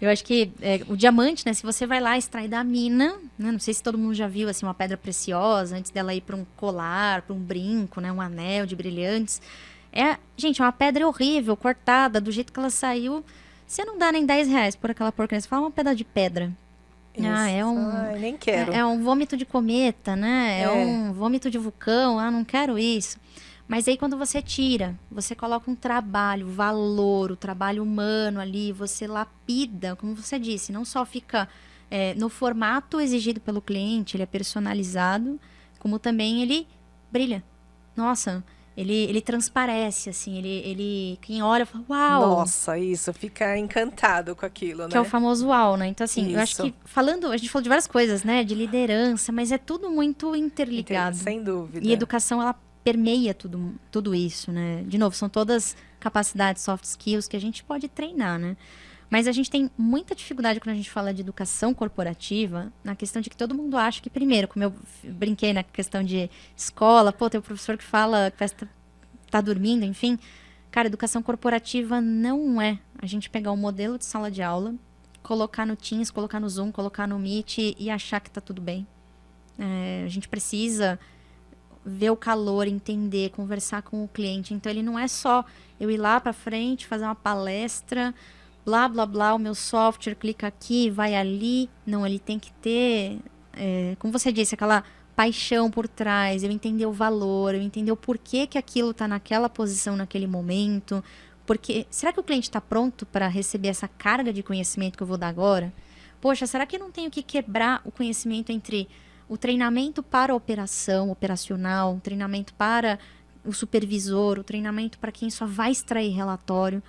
Eu acho que o diamante, né? Se você vai lá extrair da mina, né? Não sei se todo mundo já viu assim, uma pedra preciosa, antes dela ir para um colar, para um brinco, né? Um anel de brilhantes. Gente, é uma pedra horrível, cortada, do jeito que ela saiu. Você não dá nem 10 reais por aquela porcaria. Você fala uma pedra de pedra. Isso. Nem quero. É um vômito de cometa, né? É um vômito de vulcão. Não quero isso. Mas aí quando você tira, você coloca um trabalho, valor, o trabalho humano ali, você lapida, como você disse, não só fica no formato exigido pelo cliente, ele é personalizado, como também ele brilha. Nossa... Ele transparece, assim, quem olha fala, uau! Nossa, isso, fica encantado com aquilo, né? Que é o famoso uau, né? Então, assim, eu acho que a gente falou de várias coisas, né? De liderança, mas é tudo muito interligado. Sem dúvida. E educação, ela permeia tudo isso, né? De novo, são todas capacidades, soft skills que a gente pode treinar, né? Mas a gente tem muita dificuldade quando a gente fala de educação corporativa, na questão de que todo mundo acha que, primeiro, como eu brinquei na questão de escola, pô, tem o professor que fala que parece que tá dormindo, enfim. Cara, educação corporativa não é a gente pegar um modelo de sala de aula, colocar no Teams, colocar no Zoom, colocar no Meet e achar que tá tudo bem. A gente precisa ver o calor, entender, conversar com o cliente. Então, ele não é só eu ir lá para frente, fazer uma palestra, blá, blá, blá, o meu software, clica aqui, vai ali. Não, ele tem que ter, como você disse, aquela paixão por trás, eu entender o valor, eu entender o porquê que aquilo está naquela posição, naquele momento. Porque, será que o cliente está pronto para receber essa carga de conhecimento que eu vou dar agora? Poxa, será que eu não tenho que quebrar o conhecimento entre o treinamento para a operação, operacional, o treinamento para o supervisor, o treinamento para quem só vai extrair relatório?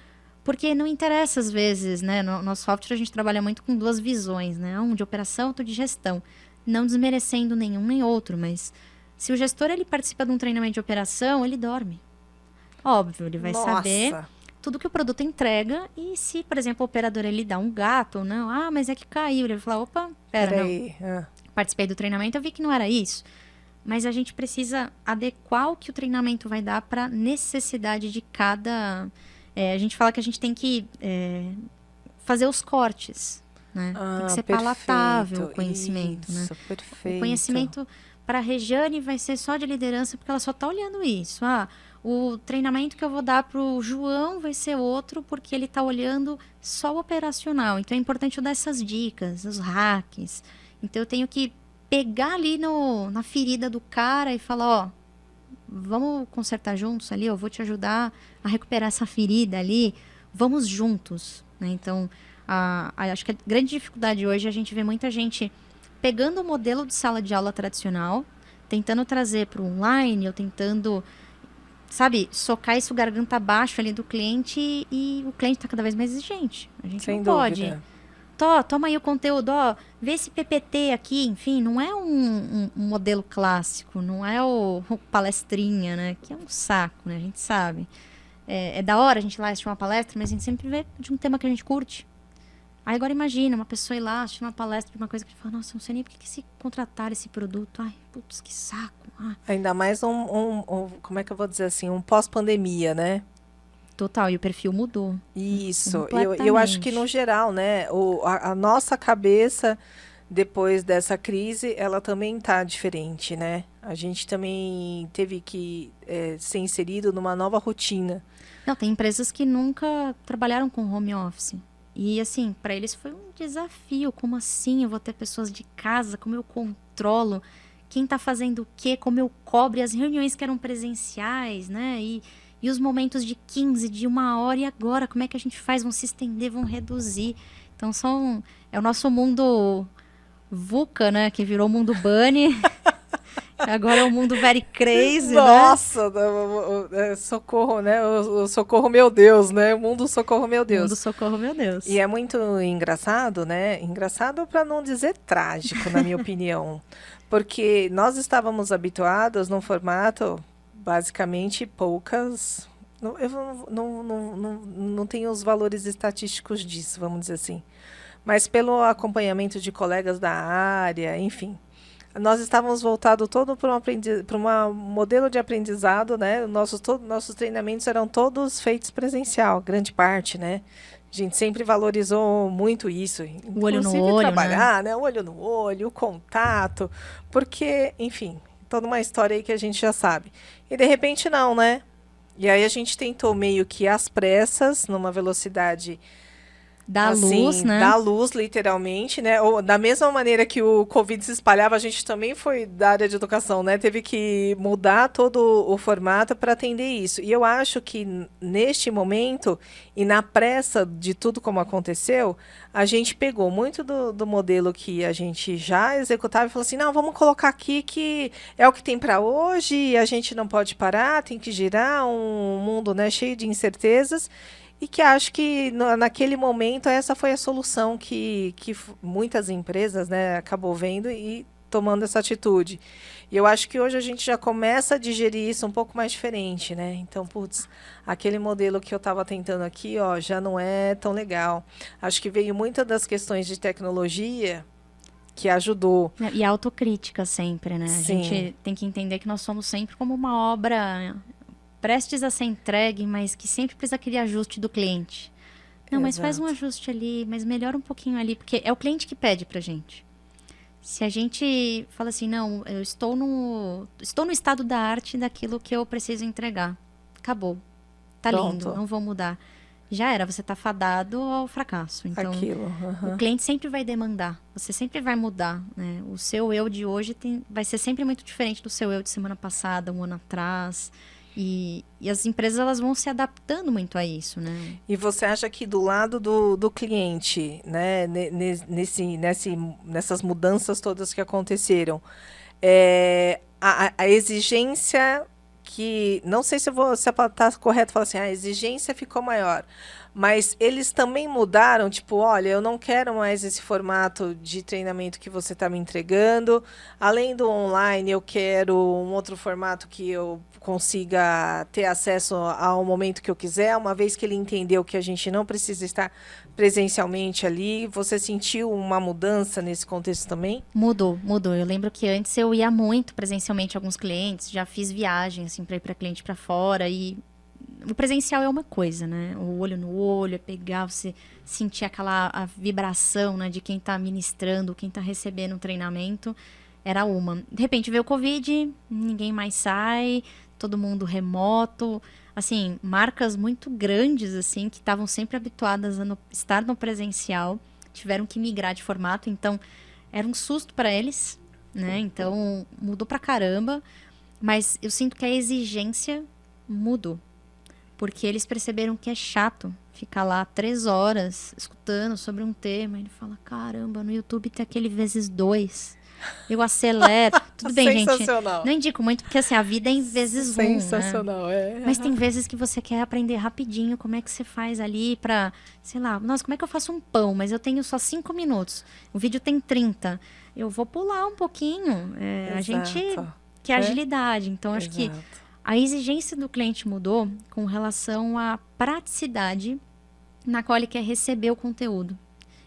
Porque não interessa às vezes, né? No nosso software a gente trabalha muito com duas visões, né? Um de operação, outro de gestão. Não desmerecendo nenhum nem outro, mas se o gestor ele participa de um treinamento de operação, ele dorme. Óbvio, ele vai saber tudo que o produto entrega e se, por exemplo, o operador ele dá um gato ou não, mas é que caiu, ele vai falar, opa, pera, não. Participei do treinamento, eu vi que não era isso. Mas a gente precisa adequar o que o treinamento vai dar para a necessidade de cada... a gente fala que a gente tem que fazer os cortes, né? Tem que ser palatável o conhecimento, isso, né? Perfeito. O conhecimento para a Regiane vai ser só de liderança, porque ela só está olhando isso. O treinamento que eu vou dar para o João vai ser outro, porque ele está olhando só o operacional. Então, é importante eu dar essas dicas, os hacks. Então, eu tenho que pegar ali na ferida do cara e falar, vamos consertar juntos ali, eu vou te ajudar a recuperar essa ferida ali, vamos juntos, né? Então, acho que a grande dificuldade hoje é a gente ver muita gente pegando o modelo de sala de aula tradicional, tentando trazer para o online, ou tentando, sabe, socar isso garganta abaixo ali do cliente e o cliente está cada vez mais exigente. A gente Sem não dúvida. pode. Toma aí o conteúdo, vê esse PPT aqui, enfim, não é um modelo clássico, não é o palestrinha, né, que é um saco, né, a gente sabe. É da hora a gente ir lá assistir uma palestra, mas a gente sempre vê de um tema que a gente curte. Aí agora imagina, uma pessoa ir lá assistir uma palestra de uma coisa que a gente fala, nossa, não sei nem por que se contrataram esse produto, ai, putz, que saco. Ainda mais como é que eu vou dizer assim, um pós-pandemia, né? Total, e o perfil mudou. Isso, eu acho que no geral, né, a nossa cabeça, depois dessa crise, ela também está diferente, né? A gente também teve que ser inserido numa nova rotina. Não, tem empresas que nunca trabalharam com home office. E, assim, para eles foi um desafio. Como assim? Eu vou ter pessoas de casa? Como eu controlo? Quem está fazendo o quê? Como eu cobro? E as reuniões que eram presenciais, né? E os momentos de 15, de 1 hora, e agora? Como é que a gente faz? Vão se estender, vão reduzir. Então, é o nosso mundo VUCA, né? Que virou o mundo Bunny. Agora é o mundo very crazy, Nossa, né? Socorro, né? O socorro, meu Deus, né? O mundo socorro, meu Deus. Mundo socorro, meu Deus. E é muito engraçado, né? Engraçado para não dizer trágico, na minha opinião. Porque nós estávamos habituados num formato, basicamente, poucas... Eu não tenho os valores estatísticos disso, vamos dizer assim. Mas pelo acompanhamento de colegas da área, enfim... Nós estávamos voltados todo para um modelo de aprendizado, né? Nossos treinamentos eram todos feitos presencial, grande parte, né? A gente sempre valorizou muito isso. O olho no olho, trabalhar, né? O olho no olho, o contato, porque, enfim, toda uma história aí que a gente já sabe. E de repente não, né? E aí a gente tentou meio que às pressas, numa velocidade... Da assim, luz, né? Da luz, literalmente, né? Ou, da mesma maneira que o Covid se espalhava, a gente também foi da área de educação, né? Teve que mudar todo o formato para atender isso. E eu acho que neste momento, e na pressa de tudo como aconteceu, a gente pegou muito do modelo que a gente já executava e falou assim, não, vamos colocar aqui que é o que tem para hoje, e a gente não pode parar, tem que girar um mundo, né, cheio de incertezas. E que acho que naquele momento essa foi a solução que muitas empresas, né, acabou vendo e tomando essa atitude. E eu acho que hoje a gente já começa a digerir isso um pouco mais diferente, né? Então, putz, aquele modelo que eu estava tentando aqui, ó, já não é tão legal. Acho que veio muitas das questões de tecnologia que ajudou. E a autocrítica sempre, né? A Sim. gente tem que entender que nós somos sempre como uma obra prestes a ser entregue, mas que sempre precisa aquele ajuste do cliente. Não, mas faz um Exato. ajuste ali, mas melhora um pouquinho ali, porque é o cliente que pede pra gente. Se a gente fala assim, não, eu estou no estado da arte daquilo que eu preciso entregar. Acabou. Tá lindo, Pronto. não vou mudar. Já era, você tá fadado ao fracasso. Então, Aquilo. o cliente sempre vai demandar, você sempre vai mudar, né? O seu eu de hoje vai ser sempre muito diferente do seu eu de semana passada, um ano atrás. E as empresas elas vão se adaptando muito a isso, né? E você acha que do lado do cliente, né, nessas mudanças todas que aconteceram, a exigência que, não sei se se está correto falar assim, a exigência ficou maior, mas eles também mudaram, tipo, olha, eu não quero mais esse formato de treinamento que você está me entregando, além do online, eu quero um outro formato que eu consiga ter acesso ao momento que eu quiser, uma vez que ele entendeu que a gente não precisa estar presencialmente ali. Você sentiu uma mudança nesse contexto também? Mudou, mudou. Eu lembro que antes eu ia muito presencialmente a alguns clientes, já fiz viagem assim para ir para cliente para fora e o presencial é uma coisa, né? O olho no olho, é pegar, você sentir a vibração, né, de quem está ministrando, quem está recebendo o treinamento, era uma. De repente veio o Covid, ninguém mais sai, todo mundo remoto, assim, marcas muito grandes, assim, que estavam sempre habituadas a estar no presencial, tiveram que migrar de formato, então era um susto para eles, né? Então mudou pra caramba, mas eu sinto que a exigência mudou. Porque eles perceberam que é chato ficar lá 3 horas escutando sobre um tema. Ele fala, caramba, no YouTube tem aquele vezes 2. Eu acelero. Tudo bem, gente. Sensacional. Não indico muito, porque assim, a vida é em vezes 1, né? Sensacional, Mas tem vezes que você quer aprender rapidinho como é que você faz ali pra, sei lá, nossa, como é que eu faço um pão? Mas eu tenho só 5 minutos. O vídeo tem 30. Eu vou pular um pouquinho. A gente quer agilidade. Então, acho que a exigência do cliente mudou com relação à praticidade na qual ele quer receber o conteúdo.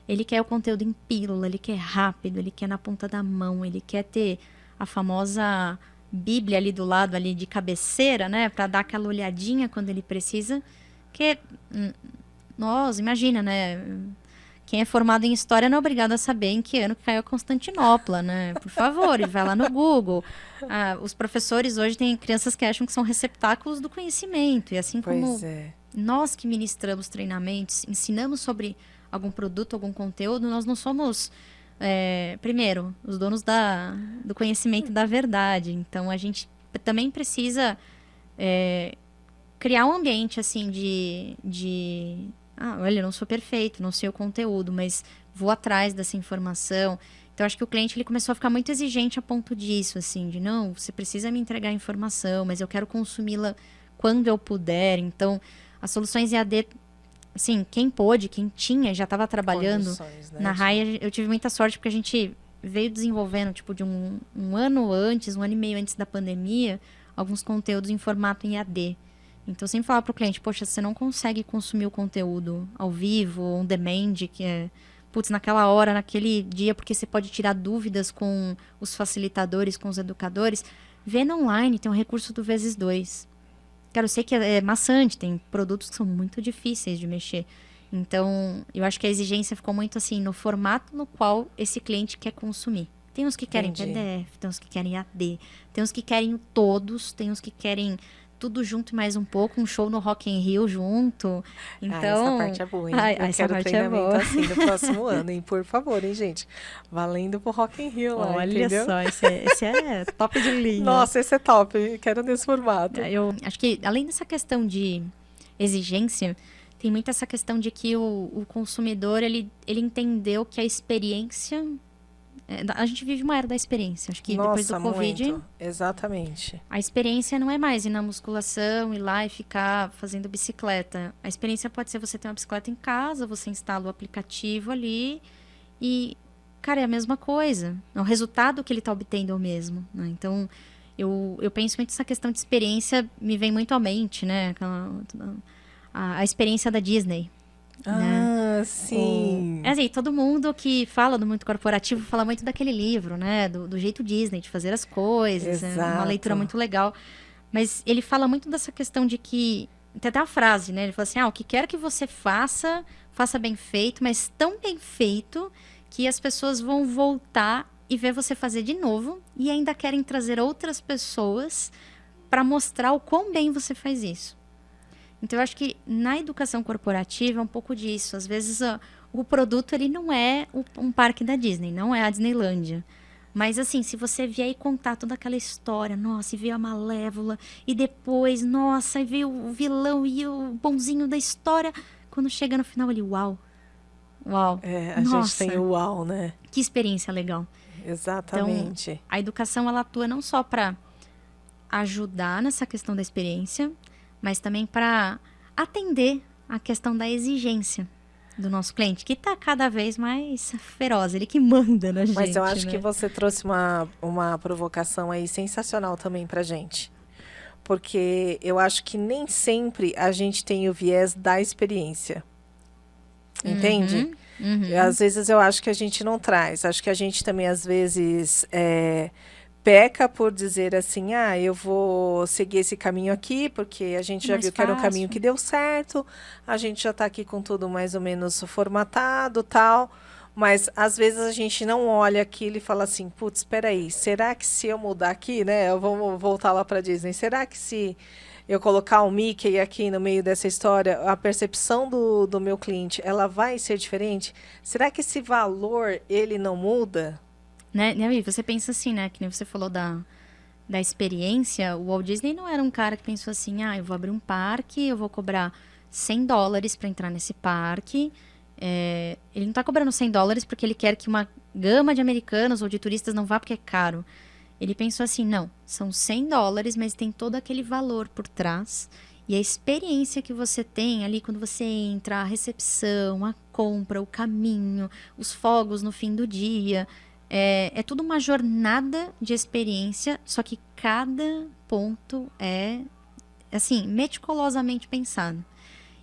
Ele quer o conteúdo em pílula, ele quer rápido, ele quer na ponta da mão, ele quer ter a famosa Bíblia ali do lado, ali de cabeceira, né? Para dar aquela olhadinha quando ele precisa. Que, nossa, imagina, né? Quem é formado em história não é obrigado a saber em que ano que caiu Constantinopla, né? Por favor, vai lá no Google. Os professores hoje têm crianças que acham que são receptáculos do conhecimento. E assim como nós que ministramos treinamentos, ensinamos sobre algum produto, algum conteúdo, nós não somos, primeiro, os donos do conhecimento da verdade. Então, a gente também precisa criar um ambiente, assim, olha, eu não sou perfeito, não sei o conteúdo, mas vou atrás dessa informação. Então, acho que o cliente ele começou a ficar muito exigente a ponto disso, assim, de não, você precisa me entregar a informação, mas eu quero consumi-la quando eu puder. Então, as soluções EAD, assim, quem pôde, quem tinha, já estava trabalhando. Né, na Raia, eu tive muita sorte porque a gente veio desenvolvendo, tipo, de um ano antes, 1 ano e meio antes da pandemia, alguns conteúdos em formato em EAD. Então, eu sempre falava para o cliente, poxa, você não consegue consumir o conteúdo ao vivo, on demand, que é, putz, naquela hora, naquele dia, porque você pode tirar dúvidas com os facilitadores, com os educadores. Vendo online, tem um recurso do vezes 2. Cara, eu sei que é maçante, tem produtos que são muito difíceis de mexer. Então, eu acho que a exigência ficou muito assim, no formato no qual esse cliente quer consumir. Tem uns que querem PDF, tem uns que querem AD, tem uns que querem todos, tem uns que querem tudo junto e mais um pouco, um show no Rock in Rio junto. Então, essa parte é boa, hein? Eu essa quero treinamento assim no próximo ano, hein? Por favor, hein, gente? Valendo pro Rock in Rio lá, olha entendeu? Só, esse é top de linha. Nossa, esse é top. Eu quero nesse formato. Eu acho que, além dessa questão de exigência, tem muito essa questão de que o consumidor, ele entendeu que a experiência... a gente vive uma era da experiência. Acho que depois do Covid... Muito. Exatamente. A experiência não é mais ir na musculação, ir lá e ficar fazendo bicicleta. A experiência pode ser você ter uma bicicleta em casa, você instala o aplicativo ali e... cara, é a mesma coisa. O resultado que ele está obtendo é o mesmo, né? Então, eu penso muito nessa questão de experiência, me vem muito à mente, né? A experiência da Disney. Ah, sim. É assim, todo mundo que fala do mundo corporativo fala muito daquele livro, né? Do jeito Disney, de fazer as coisas. É uma leitura muito legal. Mas ele fala muito dessa questão de que... Tem até a frase, né? Ele fala assim, o que quer que você faça, faça bem feito, mas tão bem feito que as pessoas vão voltar e ver você fazer de novo e ainda querem trazer outras pessoas para mostrar o quão bem você faz isso. Então, eu acho que na educação corporativa é um pouco disso. Às vezes, o produto ele não é um parque da Disney, não é a Disneylândia. Mas, assim, se você vier e contar toda aquela história, nossa, e veio a Malévola, e depois, nossa, e veio o vilão e o bonzinho da história, quando chega no final, ele, uau. Uau. A gente tem o uau, né? Que experiência legal. Exatamente. Então, a educação, ela atua não só para ajudar nessa questão da experiência, mas também para atender a questão da exigência do nosso cliente, que está cada vez mais feroz, ele que manda na gente. Mas eu acho né? que você trouxe uma provocação aí sensacional também pra gente. Porque eu acho que nem sempre a gente tem o viés da experiência. Entende? Às vezes eu acho que a gente não traz. Acho que a gente também, às vezes, peca por dizer assim, eu vou seguir esse caminho aqui, porque a gente já viu que era um caminho que deu certo, a gente já está aqui com tudo mais ou menos formatado, tal, mas às vezes a gente não olha aquilo e fala assim, putz, espera aí, será que se eu mudar aqui, né, eu vou voltar lá para Disney, será que se eu colocar o Mickey aqui no meio dessa história, a percepção do meu cliente, ela vai ser diferente? Será que esse valor, ele não muda? Né, e você pensa assim, né? Que nem você falou da experiência. O Walt Disney não era um cara que pensou assim, eu vou abrir um parque, eu vou cobrar $100 para entrar nesse parque. Ele não está cobrando $100 porque ele quer que uma gama de americanos ou de turistas não vá porque é caro. Ele pensou assim, não, são $100, mas tem todo aquele valor por trás. E a experiência que você tem ali quando você entra, a recepção, a compra, o caminho, os fogos no fim do dia... É tudo uma jornada de experiência, só que cada ponto é, assim, meticulosamente pensado.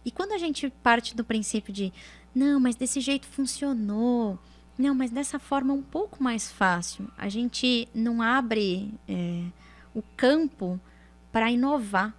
E quando a gente parte do princípio de, não, mas desse jeito funcionou, não, mas dessa forma é um pouco mais fácil, a gente não abre o campo para inovar.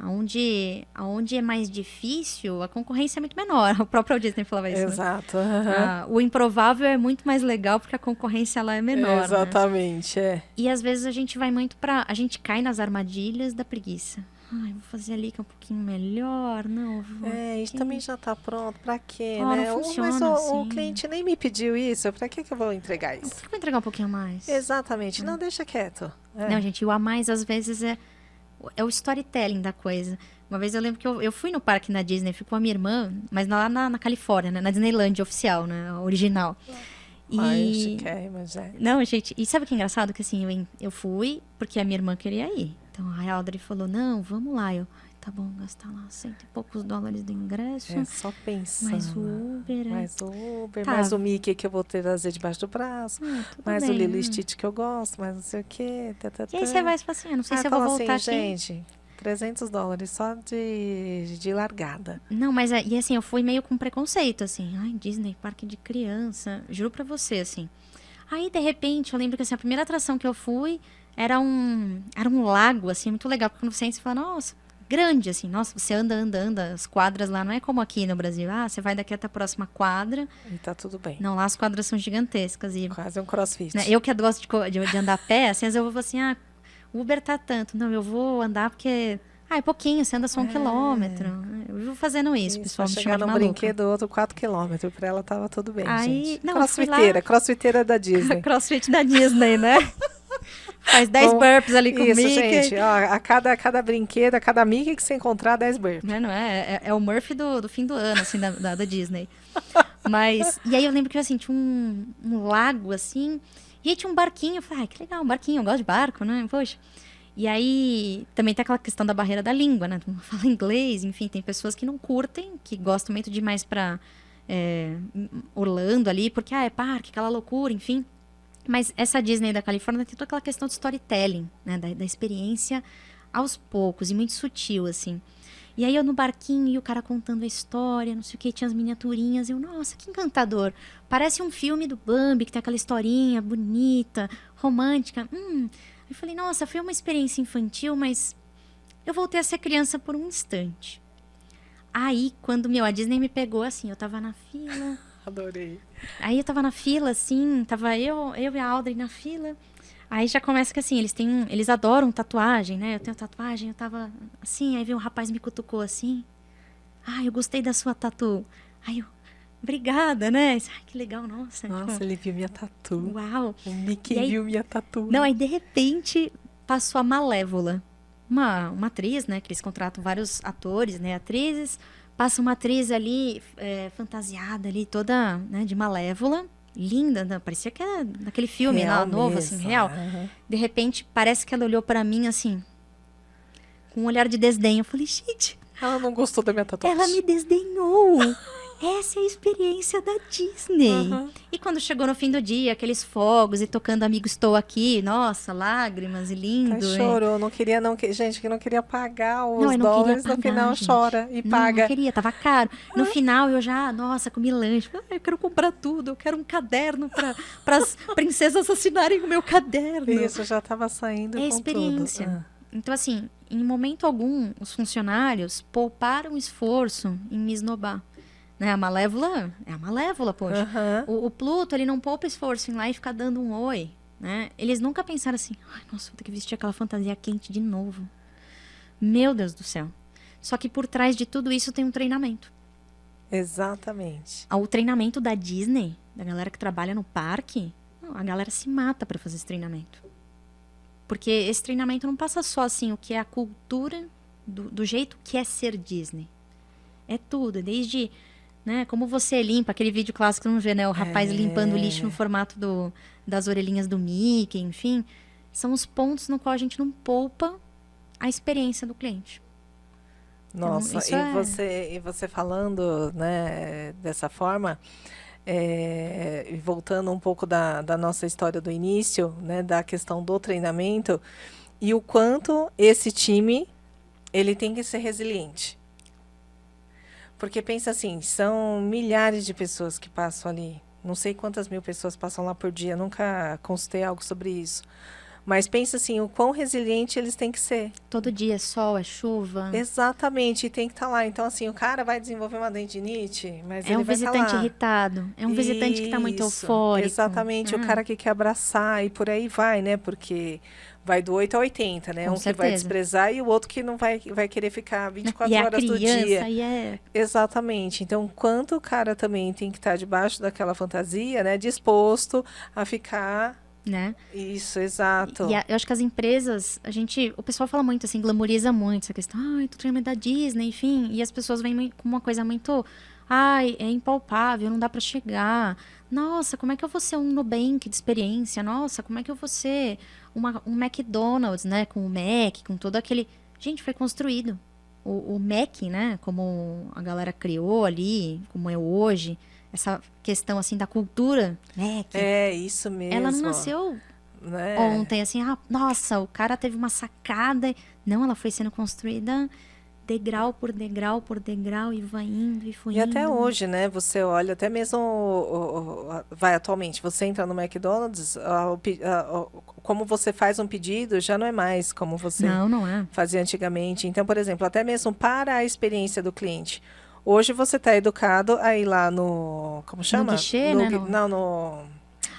Onde é mais difícil, a concorrência é muito menor. O próprio Disney falava isso. Exato. Né? O improvável é muito mais legal porque a concorrência lá é menor. Exatamente, né? E às vezes a gente vai muito pra... A gente cai nas armadilhas da preguiça. Vou fazer ali que é um pouquinho melhor. Não, vou isso também já tá pronto. Pra quê, né? Não funciona mas assim. O cliente nem me pediu isso. Pra que eu vou entregar isso? Por que eu vou entregar um pouquinho a mais? Exatamente. Não, deixa quieto. Não, gente, o a mais às vezes é o storytelling da coisa. Uma vez eu lembro que eu fui no parque na Disney, fui com a minha irmã, mas lá na Califórnia, né? Na Disneyland oficial, né? A original. Mas Não, gente, e sabe o que é engraçado? Que assim, eu fui porque a minha irmã queria ir. Então a Audrey falou, não, vamos lá. Tá bom, gastar lá $100 e poucos do ingresso. Só pensando. Mais o Uber. Mais o Mickey que eu vou trazer debaixo do braço. Mais bem, o Lilo e Stitch que eu gosto, mais não sei o quê. E aí você vai e fala assim, não sei se eu vou voltar assim, aqui. Gente, $300 só de largada. Não, mas e assim, eu fui meio com preconceito, assim. Ai, Disney, parque de criança. Juro pra você, assim. Aí, de repente, eu lembro que assim, a primeira atração que eu fui era um lago, assim, muito legal. Porque quando você entra, você fala, nossa, grande, assim. Nossa, você anda. As quadras lá não é como aqui no Brasil. Você vai daqui até a próxima quadra. E tá tudo bem. Não, lá as quadras são gigantescas. Quase um crossfit. Né, eu que gosto de andar a pé, assim, às vezes eu vou assim, o Uber tá tanto. Não, eu vou andar porque... é pouquinho, você anda só 1 quilômetro. Eu vivo fazendo isso, pessoal. Pra chegar num brinquedo, outro 4 quilômetros. Pra ela tava tudo bem, gente. Não, crossfiteira da Disney. Crossfit da Disney, né? Faz 10 burpees ali com o Mickey. Gente, a cada brinquedo, a cada Mickey que você encontrar, 10 burpees. Não é? É o Murphy do fim do ano, assim, da Disney. Mas, e aí eu lembro que, assim, tinha um lago, assim, e aí tinha um barquinho. Eu falei, que legal, um barquinho, eu gosto de barco, né? Poxa. E aí, também tem aquela questão da barreira da língua, né? Tu não fala inglês, enfim, tem pessoas que não curtem, que gostam muito de ir mais pra Orlando ali, porque é parque, aquela loucura, enfim. Mas essa Disney da Califórnia tem toda aquela questão de storytelling, né? Da experiência aos poucos e muito sutil, assim. E aí eu no barquinho e o cara contando a história, não sei o que, tinha as miniaturinhas. Eu, nossa, que encantador. Parece um filme do Bambi, que tem aquela historinha bonita, romântica. Eu falei, nossa, foi uma experiência infantil, mas eu voltei a ser criança por um instante. Aí, quando, a Disney me pegou, assim, eu tava na fila. Adorei. Aí eu tava na fila, assim, tava eu e a Audrey na fila. Aí já começa que, assim, eles adoram tatuagem, né? Eu tenho tatuagem, eu tava assim, aí veio um rapaz me cutucou assim. Eu gostei da sua tatu. Aí eu, obrigada, né? Que legal, nossa. Nossa, tipo, ele viu minha tatu. Uau. O Mickey aí, viu minha tatu. Não, aí de repente passou a Malévola. Uma atriz, né? Que eles contratam vários atores, né? Atrizes. Passa uma atriz ali, fantasiada ali, toda, né, de Malévola. Linda, né? Parecia que era daquele filme real lá, novo, mesmo, assim, real. De repente, parece que ela olhou pra mim, assim, com um olhar de desdém. Eu falei, gente... Ela não gostou da minha tatuagem. Ela me desdenhou. Essa é a experiência da Disney. E quando chegou no fim do dia, aqueles fogos e tocando Amigo Estou Aqui, nossa, lágrimas e lindo. Chorou, gente, que não queria pagar os não dólares, pagar, no final gente. chora e paga. Não queria, tava caro. No final eu já, nossa, comi lanche. Eu quero comprar tudo, eu quero um caderno para as princesas assinarem o meu caderno. Isso, já tava saindo com experiência. tudo. Então, assim, em momento algum, os funcionários pouparam esforço em me esnobar. Né? A Malévola é a Malévola, poxa. O Pluto, ele não poupa esforço em ir lá e ficar dando um oi. Né? Eles nunca pensaram assim, nossa, vou ter que vestir aquela fantasia quente de novo. Meu Deus do céu. Só que por trás de tudo isso tem um treinamento. Exatamente. O treinamento da Disney, da galera que trabalha no parque, a galera se mata para fazer esse treinamento. Porque esse treinamento não passa só assim o que é a cultura do jeito que é ser Disney. É tudo, desde, né, como você limpa, aquele vídeo clássico que não vê, né, o rapaz limpando o lixo no formato das orelhinhas do Mickey, enfim. São os pontos no qual a gente não poupa a experiência do cliente. Nossa, então, e você falando, né, dessa forma, e voltando um pouco da nossa história do início, né, da questão do treinamento, e o quanto esse time, ele tem que ser resiliente. Porque pensa assim, são milhares de pessoas que passam ali. Não sei quantas mil pessoas passam lá por dia, nunca consultei algo sobre isso. Mas pensa assim, o quão resiliente eles têm que ser. Todo dia é sol, é chuva. Exatamente, e tem que estar lá. Então, assim, o cara vai desenvolver uma tendinite, mas ele um vai visitante lá. irritado, é um visitante que está muito Isso, eufórico. Exatamente, o cara que quer abraçar e por aí vai, né? Porque vai do 8 a 80, né? Com um certeza. que vai desprezar e o outro que não vai querer ficar 24 e horas do dia. E é... Exatamente. Então, quanto o cara também tem que estar debaixo daquela fantasia, né? Disposto a ficar... Né? Isso, exato. Eu acho que as empresas, o pessoal fala muito assim, glamoriza muito essa questão, tu treinamento da Disney, enfim, e as pessoas vêm com uma coisa muito, é impalpável, não dá pra chegar. Nossa, como é que eu vou ser um Nubank de experiência? Nossa, como é que eu vou ser um McDonald's, né, com o Mac, com todo aquele... Gente, foi construído. O Mac, né, como a galera criou ali, como é hoje... Essa questão, assim, da cultura, né? É, isso mesmo. Ela não nasceu né? ontem, assim, nossa, o cara teve uma sacada. Não, ela foi sendo construída degrau por degrau por degrau e vai indo e foi indo. E até hoje, né? Você olha, até mesmo, vai atualmente, você entra no McDonald's, como você faz um pedido, já não é mais como você não é. fazia antigamente. Então, por exemplo, até mesmo para a experiência do cliente. Hoje você está educado a ir lá no... Como chama? No guichê, né? Não, no...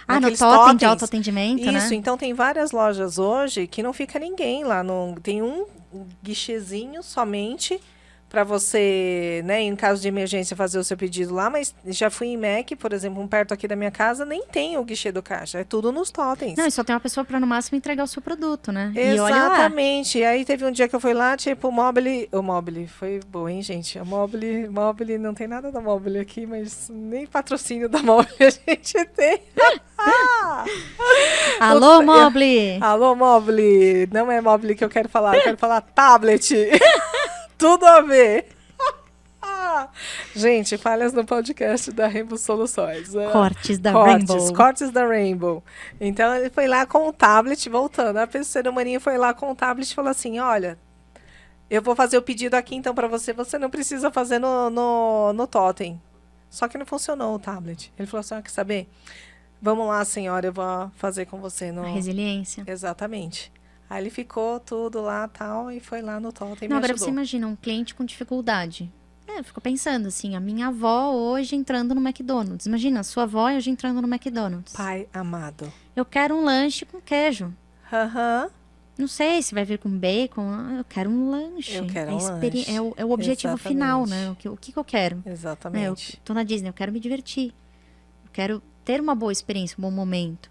no totem de autoatendimento, isso, né? Isso, então tem várias lojas hoje que não fica ninguém lá. Tem um guichezinho somente para você, né, em caso de emergência, fazer o seu pedido lá. Mas já fui em Mac, por exemplo, perto aqui da minha casa, nem tem o guichê do caixa. É tudo nos totens. Não, e só tem uma pessoa para, no máximo, entregar o seu produto, né? Exatamente. E olha lá. Aí teve um dia que eu fui lá, tipo, o Mobile foi bom, hein, gente? A Mobile não tem nada da Mobile aqui, mas nem patrocínio da Mobile a gente tem. Alô, Mobile! Alô, Mobile! Não é Mobile que eu quero falar tablet. Tudo a ver. Gente, falhas no podcast da Rainbow Soluções. Cortes da Rainbow. Cortes da Rainbow. Então, ele foi lá com o tablet, voltando. A ser humaninha foi lá com o tablet e falou assim, olha, eu vou fazer o pedido aqui, então, para você. Você não precisa fazer no totem. Só que não funcionou o tablet. Ele falou assim, quer saber? Vamos lá, senhora, eu vou fazer com você. A resiliência. Exatamente. Aí ele ficou tudo lá, tal, e foi lá no totem e me agora ajudou. Você imagina um cliente com dificuldade. Eu fico pensando assim, a minha avó hoje entrando no McDonald's. Imagina, a sua avó hoje entrando no McDonald's. Pai amado. Eu quero um lanche com queijo. Aham. Não sei se vai vir com bacon. Eu quero um lanche. Eu quero um lanche. É o objetivo Exatamente. final, né? O que eu quero? Exatamente. Eu tô na Disney, eu quero me divertir. Eu quero ter uma boa experiência, um bom momento.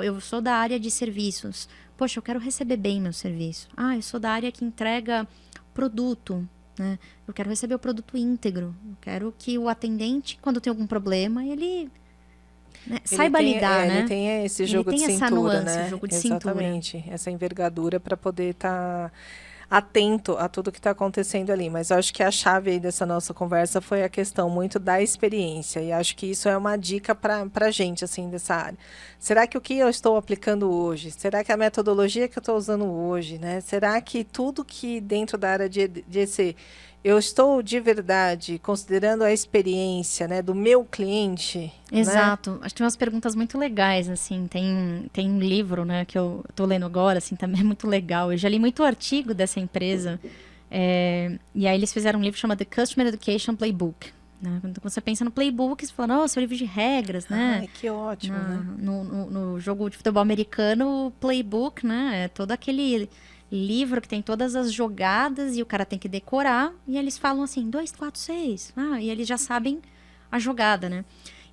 Eu sou da área de serviços. Poxa, eu quero receber bem meu serviço. Eu sou da área que entrega produto, né? Eu quero receber o produto íntegro. Eu quero que o atendente, quando tem algum problema, ele saiba lidar, né? Ele tem esse jogo de cintura, essa nuance, né? Jogo de Exatamente. cintura. Essa envergadura para poder estar atento a tudo que está acontecendo ali. Mas eu acho que a chave aí dessa nossa conversa foi a questão muito da experiência. E acho que isso é uma dica para a gente, assim, dessa área. Será que o que eu estou aplicando hoje? Será que a metodologia que eu estou usando hoje, né? Será que tudo que dentro da área de EC eu estou de verdade considerando a experiência, né, do meu cliente? Exato. Né? Acho que tem umas perguntas muito legais, assim. Tem um livro, né, que eu tô lendo agora, assim, também é muito legal. Eu já li muito artigo dessa empresa. E aí eles fizeram um livro chamado The Customer Education Playbook. Né? Quando você pensa no playbook, você fala, nossa, é um livro de regras, né? Ai, que ótimo, né? No jogo de futebol americano, o playbook, né, é todo aquele livro que tem todas as jogadas e o cara tem que decorar. E eles falam assim, 2, 4, 6. E eles já sabem a jogada, né?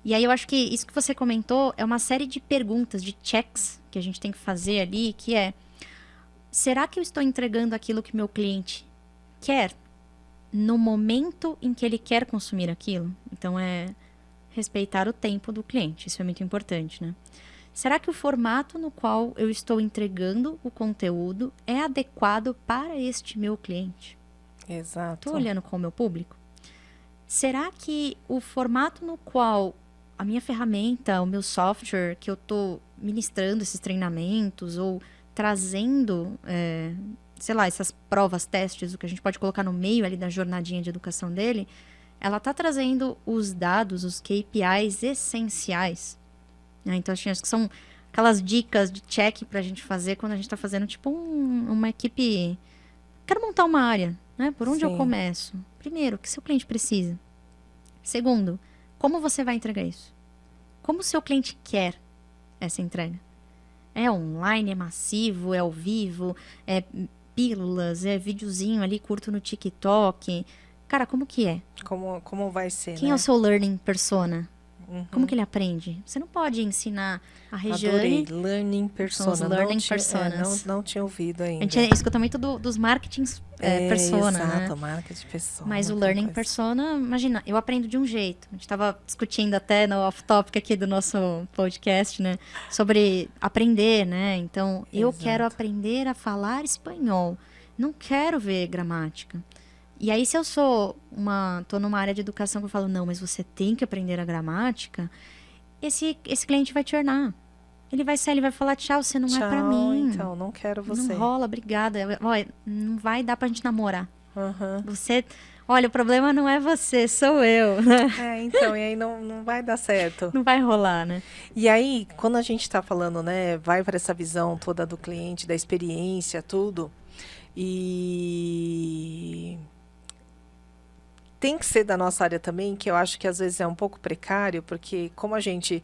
E aí eu acho que isso que você comentou é uma série de perguntas, de checks que a gente tem que fazer ali, que é, será que eu estou entregando aquilo que meu cliente quer no momento em que ele quer consumir aquilo? Então, é respeitar o tempo do cliente. Isso é muito importante, né? Será que o formato no qual eu estou entregando o conteúdo é adequado para este meu cliente? Exato. Estou olhando com o meu público? Será que o formato no qual a minha ferramenta, o meu software, que eu estou ministrando esses treinamentos ou trazendo, sei lá, essas provas, testes, o que a gente pode colocar no meio ali da jornadinha de educação dele, ela está trazendo os dados, os KPIs essenciais. Então, acho que são aquelas dicas de check para a gente fazer quando a gente está fazendo, tipo, uma equipe... Quero montar uma área, né? Por onde eu começo? Primeiro, o que seu cliente precisa? Segundo, como você vai entregar isso? Como o seu cliente quer essa entrega? É online, é massivo, é ao vivo, é pílulas, é videozinho ali curto no TikTok. Cara, como que é? Como vai ser, Quem é o seu learning persona? Como que ele aprende? Você não pode ensinar a Regiane... Adorei, learning persona. São os learning personas. Não tinha ouvido ainda. A gente escuta muito dos marketings persona, exato, né? marketing persona. Mas o learning persona, imagina, eu aprendo de um jeito. A gente estava discutindo até no off-topic aqui do nosso podcast, né? Sobre aprender, né? Então, eu quero aprender a falar espanhol. Não quero ver gramática. E aí, se eu tô numa área de educação que eu falo, não, mas você tem que aprender a gramática, esse cliente vai te ornar. Ele vai sair, ele vai falar, tchau, você não é pra mim. Então, não quero você. Não rola, obrigada. Olha, não vai dar pra gente namorar. Uhum. Olha, o problema não é você, sou eu, né? Então, e aí não vai dar certo. Não vai rolar, né? E aí, quando a gente tá falando, né, vai para essa visão toda do cliente, da experiência, tudo, e... tem que ser da nossa área também, que eu acho que às vezes é um pouco precário, porque como a gente...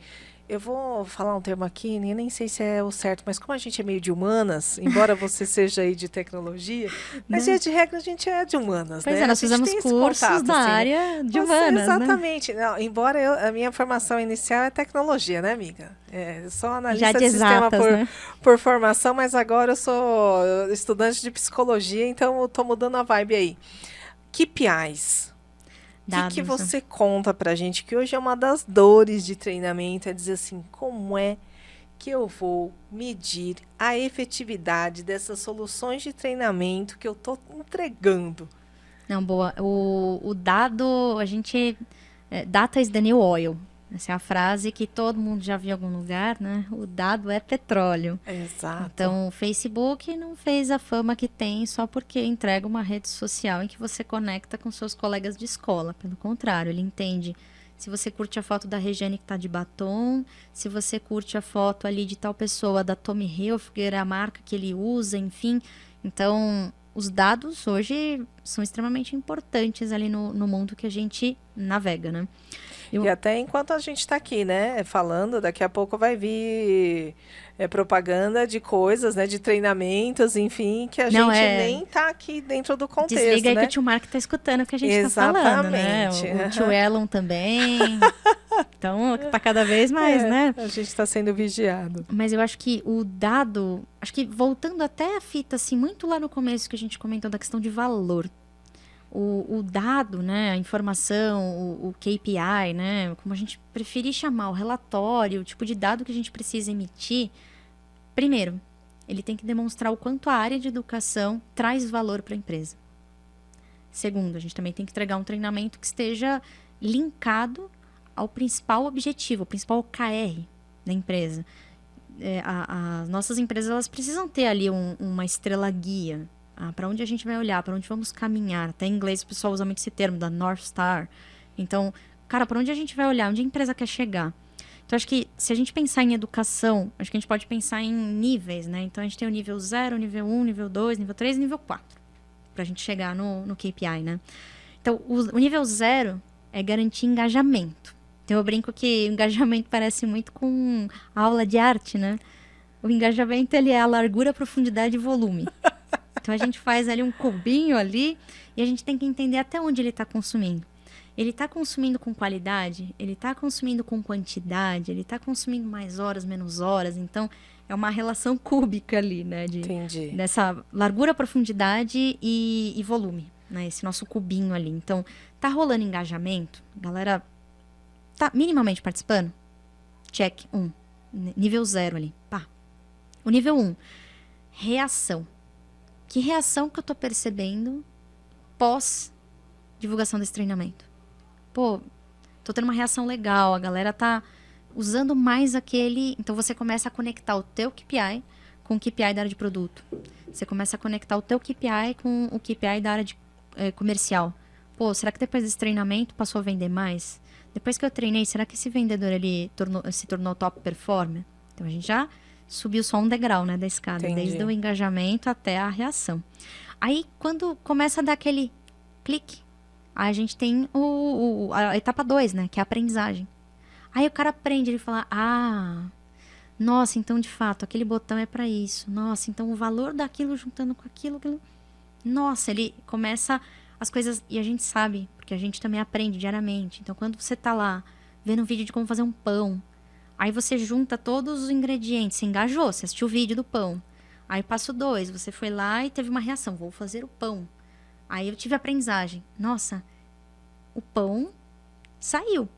Eu vou falar um termo aqui, nem sei se é o certo, mas como a gente é meio de humanas, embora você seja aí de tecnologia, mas de regra a gente é de humanas, pois né? Nós fizemos cursos contato, da assim, área de humanas, exatamente. Né? Não, embora a minha formação inicial é tecnologia, né, amiga? Eu sou analista de sistema né? por formação, mas agora eu sou estudante de psicologia, então eu tô mudando a vibe aí. KPIs. O que você conta pra gente, que hoje é uma das dores de treinamento, é dizer assim, como é que eu vou medir a efetividade dessas soluções de treinamento que eu tô entregando? Não, boa. O dado, a gente... data is the new oil. Essa é a frase que todo mundo já viu em algum lugar, né? O dado é petróleo. Exato. Então, o Facebook não fez a fama que tem só porque entrega uma rede social em que você conecta com seus colegas de escola. Pelo contrário, ele entende se você curte a foto da Regiane que está de batom, se você curte a foto ali de tal pessoa da Tommy Hilfiger, a marca que ele usa, enfim. Então, os dados hoje são extremamente importantes ali no mundo que a gente navega, né? E até enquanto a gente está aqui, né, falando, daqui a pouco vai vir propaganda de coisas, né, de treinamentos, enfim, que a gente nem está aqui dentro do contexto, Desliga aí né? que o tio Marco está escutando o que a gente está falando, né? O tio Elon também. Então, tá cada vez mais, né? A gente está sendo vigiado. Mas eu acho que o dado... Acho que voltando até a fita, assim, muito lá no começo que a gente comentou da questão de valor. O dado, né, a informação, o KPI, né, como a gente preferir chamar, o relatório, o tipo de dado que a gente precisa emitir, primeiro, ele tem que demonstrar o quanto a área de educação traz valor para a empresa. Segundo, a gente também tem que entregar um treinamento que esteja linkado ao principal objetivo, ao principal OKR da empresa. As nossas empresas, elas precisam ter ali uma estrela guia. Para onde a gente vai olhar, para onde vamos caminhar. Até em inglês o pessoal usa muito esse termo da North Star. Então, cara, para onde a gente vai olhar? Onde a empresa quer chegar? Então, acho que se a gente pensar em educação, acho que a gente pode pensar em níveis, né? Então, a gente tem o nível 0, nível 1, nível 2, nível 3 e nível 4. Para a gente chegar no KPI, né? Então, o nível 0 é garantir engajamento. Então, eu brinco que o engajamento parece muito com a aula de arte, né? O engajamento, ele é a largura, profundidade e volume. Então, a gente faz ali um cubinho ali e a gente tem que entender até onde ele está consumindo. Ele está consumindo com qualidade? Ele está consumindo com quantidade? Ele está consumindo mais horas, menos horas? Então, é uma relação cúbica ali, né? Entendi. Dessa largura, profundidade e volume, né? Esse nosso cubinho ali. Então, tá rolando engajamento? A galera tá minimamente participando? Check 1. Nível 0 ali. Pá. O nível 1. Reação. Que reação que eu tô percebendo pós divulgação desse treinamento? Pô, tô tendo uma reação legal, a galera tá usando mais aquele... Então, você começa a conectar o teu KPI com o KPI da área de produto. Você começa a conectar o teu KPI com o KPI da área de comercial. Pô, será que depois desse treinamento passou a vender mais? Depois que eu treinei, será que esse vendedor ele se tornou top performer? Então, a gente já... subiu só um degrau, né, da escada. Entendi. Desde o engajamento até a reação. Aí, quando começa a dar aquele clique, aí a gente tem a etapa 2, né, que é a aprendizagem. Aí o cara aprende, ele fala, nossa, então, de fato, aquele botão é para isso. Nossa, então, o valor daquilo juntando com aquilo... Nossa, ele começa as coisas... E a gente sabe, porque a gente também aprende diariamente. Então, quando você tá lá, vendo um vídeo de como fazer um pão, aí você junta todos os ingredientes, você engajou, você assistiu o vídeo do pão. Aí passo 2, você foi lá e teve uma reação, vou fazer o pão. Aí eu tive aprendizagem. Nossa, o pão saiu.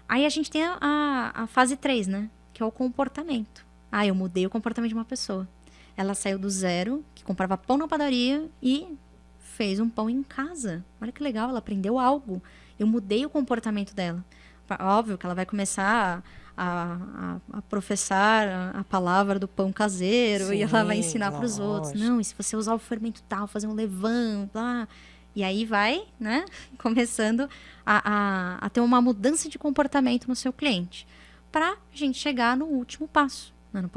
Aí a gente tem a fase 3, né? Que é o comportamento. Eu mudei o comportamento de uma pessoa. Ela saiu do 0, que comprava pão na padaria e fez um pão em casa. Olha que legal, ela aprendeu algo. Eu mudei o comportamento dela. Óbvio que ela vai começar a professar a palavra do pão caseiro. Sim, e ela vai ensinar para os outros. Não, e se você usar o fermento tal, fazer um levain, blá. E aí vai, né, começando a ter uma mudança de comportamento no seu cliente. Para a gente chegar no último passo. No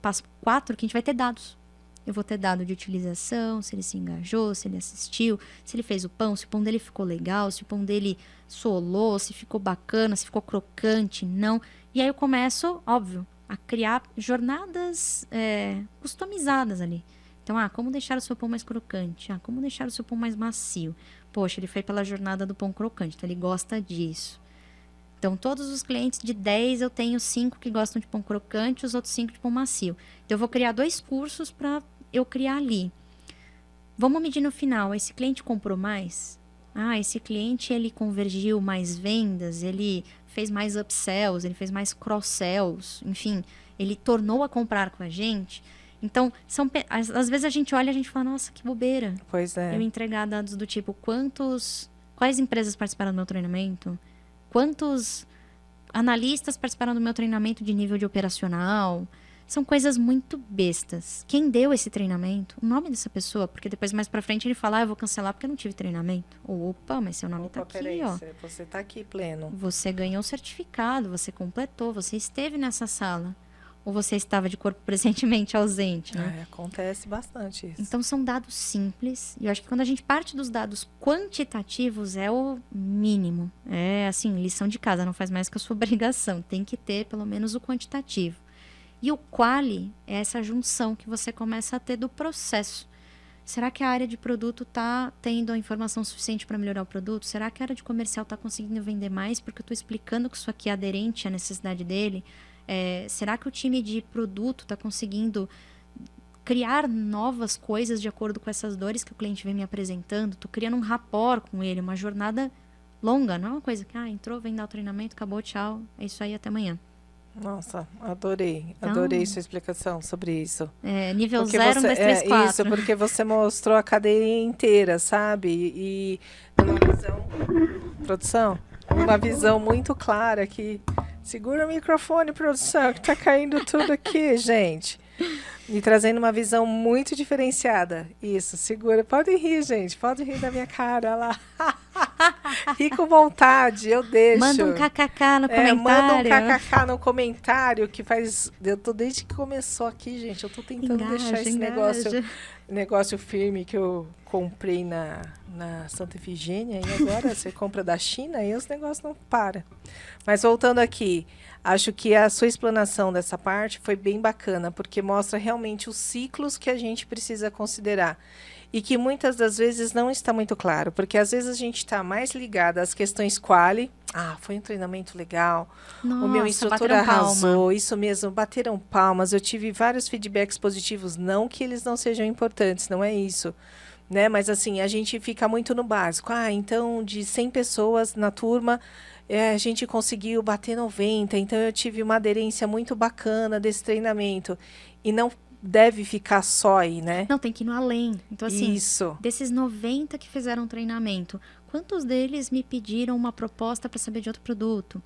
passo 4, que a gente vai ter dados. Eu vou ter dado de utilização, se ele se engajou, se ele assistiu, se ele fez o pão, se o pão dele ficou legal, se o pão dele solou, se ficou bacana, se ficou crocante, não. E aí eu começo, óbvio, a criar jornadas customizadas ali. Então, como deixar o seu pão mais crocante? Como deixar o seu pão mais macio? Poxa, ele foi pela jornada do pão crocante, então ele gosta disso. Então, todos os clientes de 10, eu tenho 5 que gostam de pão crocante, os outros 5 de pão macio. Então, eu vou criar 2 cursos para eu criar ali. Vamos medir no final, esse cliente comprou mais? Esse cliente, ele convergiu mais vendas, ele fez mais upsells, ele fez mais cross-sells, enfim, ele tornou a comprar com a gente. Então, às vezes a gente olha e a gente fala, nossa, que bobeira. Pois é. Eu entregar dados do tipo, quais empresas participaram do meu treinamento? Quantos analistas participaram do meu treinamento de nível de operacional? São coisas muito bestas. Quem deu esse treinamento? O nome dessa pessoa, porque depois mais pra frente ele fala, eu vou cancelar porque eu não tive treinamento. Opa, mas seu nome tá aqui, peraí, ó. Você tá aqui pleno. Você ganhou o certificado, você completou, você esteve nessa sala. Ou você estava de corpo presentemente ausente, né? Acontece bastante isso. Então, são dados simples. E eu acho que quando a gente parte dos dados quantitativos, é o mínimo. É, assim, lição de casa, não faz mais que a sua obrigação. Tem que ter, pelo menos, o quantitativo. E o quali é essa junção que você começa a ter do processo. Será que a área de produto está tendo a informação suficiente para melhorar o produto? Será que a área de comercial está conseguindo vender mais porque eu estou explicando que isso aqui é aderente à necessidade dele? Será que o time de produto está conseguindo criar novas coisas de acordo com essas dores que o cliente vem me apresentando? Estou criando um rapport com ele, uma jornada longa, não é uma coisa que entrou, vem dar o treinamento, acabou, tchau, é isso aí, até amanhã. Nossa, adorei. Adorei sua explicação sobre isso. Nível 0, 1, 2, 3, 4. Isso, porque você mostrou a cadeia inteira, sabe? E uma visão... Produção? Uma visão muito clara aqui. Segura o microfone, produção, que tá caindo tudo aqui, gente. E trazendo uma visão muito diferenciada. Isso, segura. Podem rir, gente. Podem rir da minha cara, olha lá. Ri com vontade, eu deixo. Manda um kkk no comentário. Manda um kkk no comentário, que faz... Eu tô desde que começou aqui, gente. Eu tô tentando deixar esse negócio firme que eu comprei na Santa Efigênia. E agora você compra da China e os negócios não param. Mas voltando aqui, acho que a sua explanação dessa parte foi bem bacana, porque mostra realmente os ciclos que a gente precisa considerar. E que muitas das vezes não está muito claro, porque às vezes a gente está mais ligada às questões quali. Foi um treinamento legal, nossa, o meu instrutor arrasou, isso mesmo, bateram palmas, eu tive vários feedbacks positivos, não que eles não sejam importantes, não é isso, né? Mas assim, a gente fica muito no básico. Então, de 100 pessoas na turma, a gente conseguiu bater 90, então eu tive uma aderência muito bacana desse treinamento. E não deve ficar só aí, né? Não, tem que ir no além. Então, assim, isso. Desses 90 que fizeram treinamento, quantos deles me pediram uma proposta para saber de outro produto?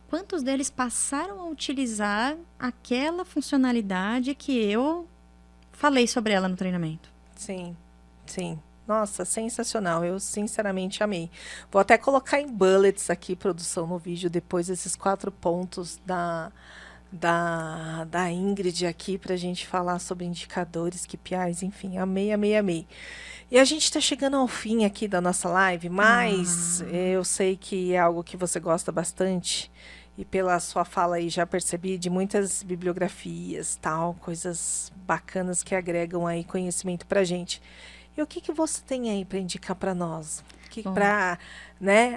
Quantos deles passaram a utilizar aquela funcionalidade que eu falei sobre ela no treinamento? Sim, sim. Nossa, sensacional. Eu sinceramente amei. Vou até colocar em bullets aqui, produção, no vídeo, depois esses 4 pontos da Ingrid aqui para a gente falar sobre indicadores, KPIs, enfim, amei, amei, amei. E a gente está chegando ao fim aqui da nossa live, mas eu sei que é algo que você gosta bastante e pela sua fala aí já percebi de muitas bibliografias, tal, coisas bacanas que agregam aí conhecimento para a gente. E o que você tem aí para indicar para nós? Para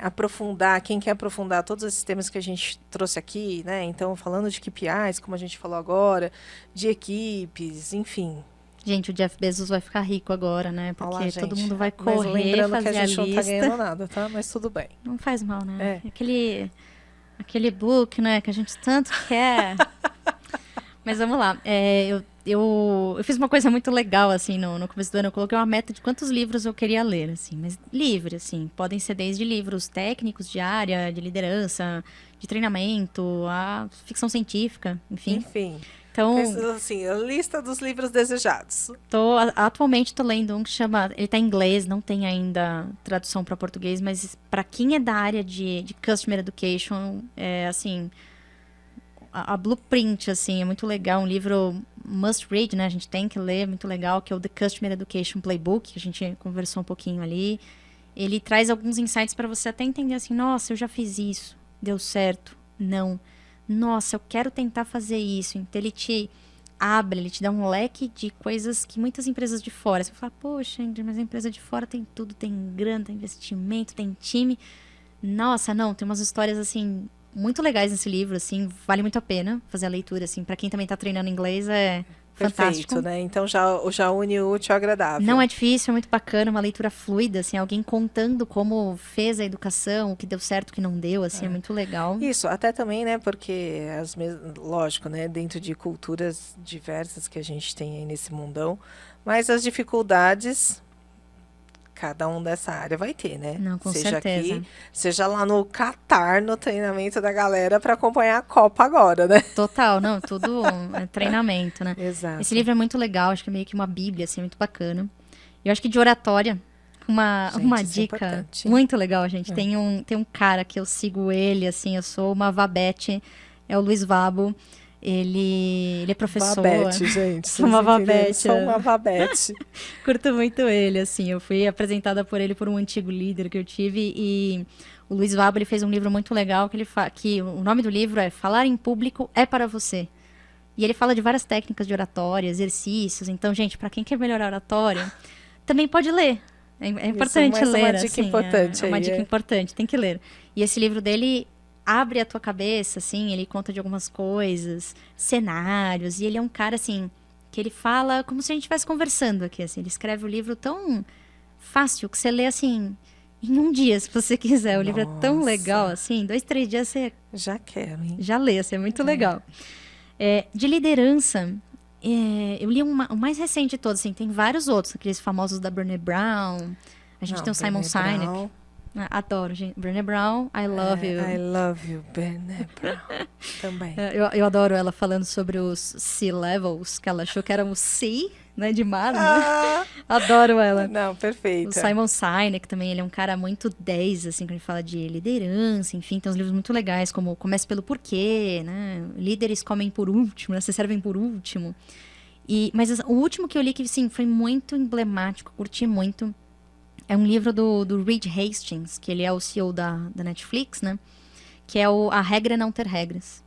aprofundar, quem quer aprofundar todos esses temas que a gente trouxe aqui, né? Então, falando de KPIs, como a gente falou agora, de equipes, enfim. Gente, o Jeff Bezos vai ficar rico agora, né? Porque Olá, todo mundo vai correr, lembrando fazer que a gente não tá lista. ganhando nada, tá? Mas tudo bem. Não faz mal, né? Aquele book, né? Que a gente tanto quer. Mas vamos lá. Eu fiz uma coisa muito legal, assim, no começo do ano. Eu coloquei uma meta de quantos livros eu queria ler, assim. Mas livre, assim. Podem ser desde livros técnicos de área, de liderança, de treinamento, a ficção científica, enfim. Então, assim, a lista dos livros desejados. Atualmente tô lendo um que chama... Ele tá em inglês, não tem ainda tradução para português, mas para quem é da área de Customer Education, assim... A blueprint, assim, é muito legal. Um livro must read, né? A gente tem que ler, muito legal, que é o The Customer Education Playbook, que a gente conversou um pouquinho ali. Ele traz alguns insights para você até entender assim, nossa, eu já fiz isso, deu certo, não. Nossa, eu quero tentar fazer isso. Então, ele te abre, ele te dá um leque de coisas que muitas empresas de fora... Você vai falar, poxa, Ingrid, mas a empresa de fora tem tudo, tem grana, tem investimento, tem time. Nossa, não, tem umas histórias, assim... muito legais nesse livro, assim, vale muito a pena fazer a leitura, assim, para quem também tá treinando inglês, fantástico. Perfeito, né? Então já une o útil ao agradável. Não é difícil, é muito bacana, uma leitura fluida, assim, alguém contando como fez a educação, o que deu certo, o que não deu, assim, é muito legal. Isso, até também, né? Porque, lógico, né? Dentro de culturas diversas que a gente tem aí nesse mundão, mas as dificuldades, cada um dessa área vai ter, né? Não, com seja certeza. aqui, seja lá no Catar, no treinamento da galera para acompanhar a Copa agora, né? Total, não, tudo é treinamento, né? Exato. Esse livro é muito legal, acho que é meio que uma bíblia, assim, muito bacana. E eu acho que de oratória, uma Gente, uma isso é dica importante. muito legal, gente. Tem um cara que eu sigo ele, assim, eu sou uma Vabete, é o Luiz Vabo. Ele é professor. Vabete, gente. Sou uma vocês entenderam? Vabete, Sou uma Vabete. Curto muito ele, assim. Eu fui apresentada por ele por um antigo líder que eu tive e o Luiz Vabo, ele fez um livro muito legal que o nome do livro é Falar em Público é para você. E ele fala de várias técnicas de oratória, exercícios. Então, gente, para quem quer melhorar a oratória, também pode ler. É importante mais ler, uma dica assim, importante é uma aí, dica é. importante, tem que ler. E esse livro dele abre a tua cabeça, assim, ele conta de algumas coisas, cenários, e ele é um cara, assim, que ele fala como se a gente estivesse conversando aqui, assim. Ele escreve o livro tão fácil que você lê, assim, em um dia, se você quiser. O livro é tão Nossa. legal, assim, 2, 3 dias você Já quero, hein? já lê, assim, é muito legal. De liderança, eu li o mais recente de todos, assim, tem vários outros, aqueles famosos da Brené Brown, a gente tem o Simon Brené Sinek. Brown. Adoro, gente. Brené Brown, I love you. I love you, Brené Brown. Também. Eu adoro ela falando sobre os sea levels, que ela achou que era o sea, né, de mar, né? Ah, Adoro ela. não, O perfeita. Simon Sinek também, ele é um cara muito 10, assim, quando ele fala de liderança, enfim, tem uns livros muito legais, como Comece pelo Porquê, né? Líderes comem por último, né? Se servem por último. Mas o último que eu li, que, sim, foi muito emblemático, curti muito, é um livro do Reed Hastings, que ele é o CEO da Netflix, né? Que é A Regra é Não Ter Regras.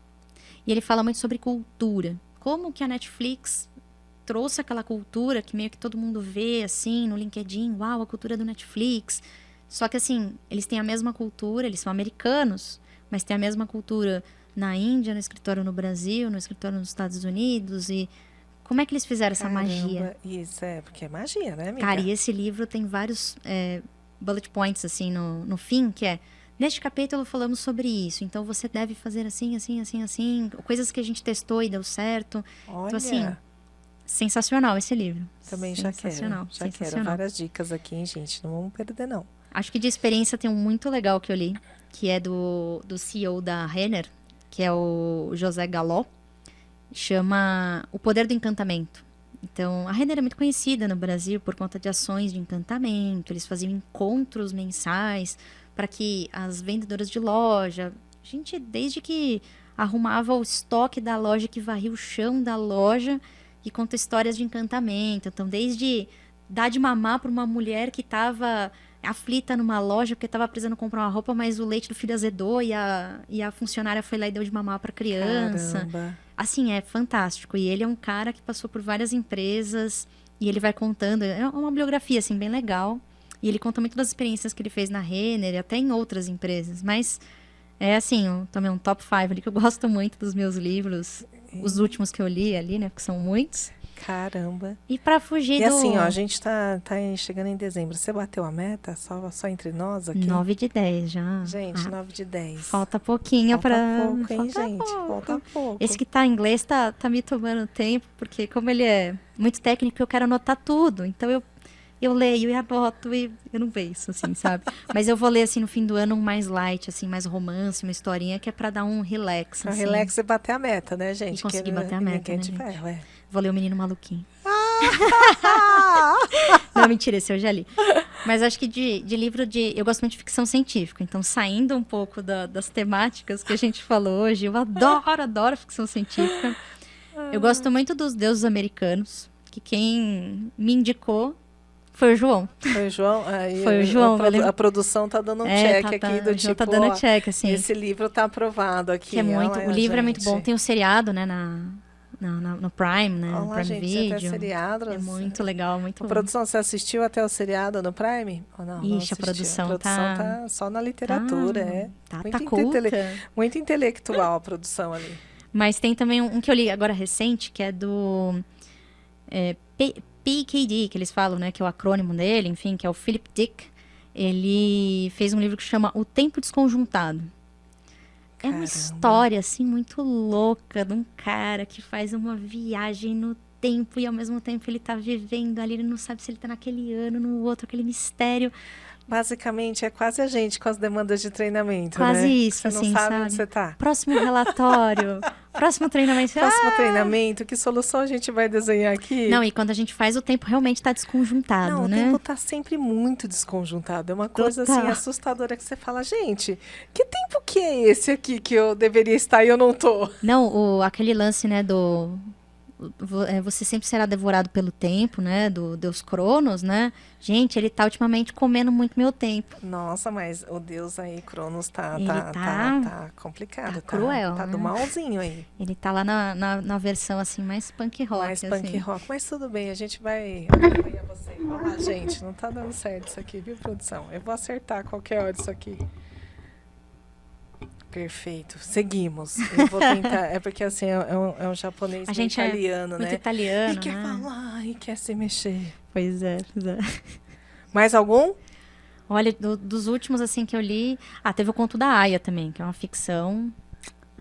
E ele fala muito sobre cultura. Como que a Netflix trouxe aquela cultura que meio que todo mundo vê, assim, no LinkedIn. Uau, a cultura do Netflix. Só que, assim, eles têm a mesma cultura, eles são americanos, mas têm a mesma cultura na Índia, no escritório no Brasil, no escritório nos Estados Unidos. E como é que eles fizeram essa magia? Isso, porque é magia, né, amiga? Cara, e esse livro tem vários bullet points, assim, no fim, que é: neste capítulo falamos sobre isso, então você deve fazer assim, assim, assim, assim, coisas que a gente testou e deu certo. Olha, Então, assim, sensacional esse livro. também já quero. Sensacional, Já quero sensacional. várias dicas aqui, hein, gente? Não vamos perder, não. Acho que de experiência tem um muito legal que eu li, que é do CEO da Renner, que é o José Galó. Chama O Poder do Encantamento. Então, a Renner é muito conhecida no Brasil por conta de ações de encantamento. Eles faziam encontros mensais para que as vendedoras de loja, gente, desde que arrumava o estoque da loja, que varria o chão da loja e conta histórias de encantamento. Então, desde dar de mamar para uma mulher que estava aflita numa loja porque estava precisando comprar uma roupa, mas o leite do filho azedou e a funcionária foi lá e deu de mamar para a criança. Caramba. Assim, é fantástico. E ele é um cara que passou por várias empresas e ele vai contando. É uma biografia, assim, bem legal. E ele conta muito das experiências que ele fez na Renner e até em outras empresas. Mas é, assim, também um top 5 ali que eu gosto muito dos meus livros. Os últimos que eu li ali, né? Porque são muitos. Caramba. E pra fugir E do... assim, ó, a gente tá chegando em dezembro. Você bateu a meta? Só entre nós aqui? 9 de 10 já. Gente, 9 de 10. Falta pouquinho Falta pra... pouco, hein, Falta gente? pouco. Falta pouco. Esse que tá em inglês tá me tomando tempo, porque como ele é muito técnico, eu quero anotar tudo. Então eu leio e anoto e eu não vejo, assim, sabe? Mas eu vou ler, assim, no fim do ano um mais light, assim, mais romance, uma historinha que é pra dar um relax, Pra assim. relax e bater a meta, né, gente? E conseguir Que bater a meta, ninguém né, de gente? ferro, é. Vou ler O Menino Maluquinho. Não, mentira, esse eu já li. Mas acho que de livro de... Eu gosto muito de ficção científica. Então, saindo um pouco das temáticas que a gente falou hoje, eu adoro ficção científica. Eu gosto muito dos Deuses Americanos, que quem me indicou foi o João. Foi o João? Foi o João. A produção tá dando um check aqui do o João tipo, tá dando ó, check, assim. esse livro tá aprovado aqui. Que é muito... Olha, O livro é muito gente. bom. Tem o seriado, né, no Prime, né? Olha No lá, Prime gente, você até Video. seriado. É muito legal, muito A produção, você assistiu até o seriado no Prime? Ou não? Não Ixi, a assistiu. produção A produção tá só na literatura, é. Tá Muito culta. Muito intelectual a produção ali. Mas tem também um que eu li agora recente, que é do PKD, que eles falam, né, que é o acrônimo dele, enfim, que é o Philip Dick, ele fez um livro que chama O Tempo Desconjuntado. É uma história, assim, muito louca de um cara que faz uma viagem no tempo e ao mesmo tempo ele tá vivendo ali, ele não sabe se ele tá naquele ano, no outro, aquele mistério. Basicamente, é quase a gente com as demandas de treinamento, Quase né? isso, Você não assim, sabe sabe? onde você tá. Próximo relatório, próximo treinamento. Próximo treinamento, que solução a gente vai desenhar aqui? Não, e quando a gente faz, o tempo realmente tá desconjuntado, Não, né? o tempo tá sempre muito desconjuntado. É uma coisa Total. assim assustadora que você fala, gente, que tempo que é esse aqui que eu deveria estar e eu não tô? Não, aquele lance, né, você sempre será devorado pelo tempo, né, do Deus Cronos, né? Gente, ele tá ultimamente comendo muito meu tempo. Nossa, mas o Deus aí, Cronos, Ele tá complicado. tá cruel, Tá né? do malzinho aí. Ele tá lá na versão, assim, mais punk rock, Mais assim. punk rock. Mas tudo bem, a gente vai acompanhar você. Vamos lá, gente, não tá dando certo isso aqui, viu, produção? Eu vou acertar a qualquer hora isso aqui. Perfeito. Seguimos. Eu vou tentar. É porque assim, é um japonês A gente italiano, é muito né? italiano, E quer né? falar, e quer se mexer. Pois é, pois é. Mais algum? Olha, dos últimos, assim, que eu li... Ah, teve o Conto da Aia também, que é uma ficção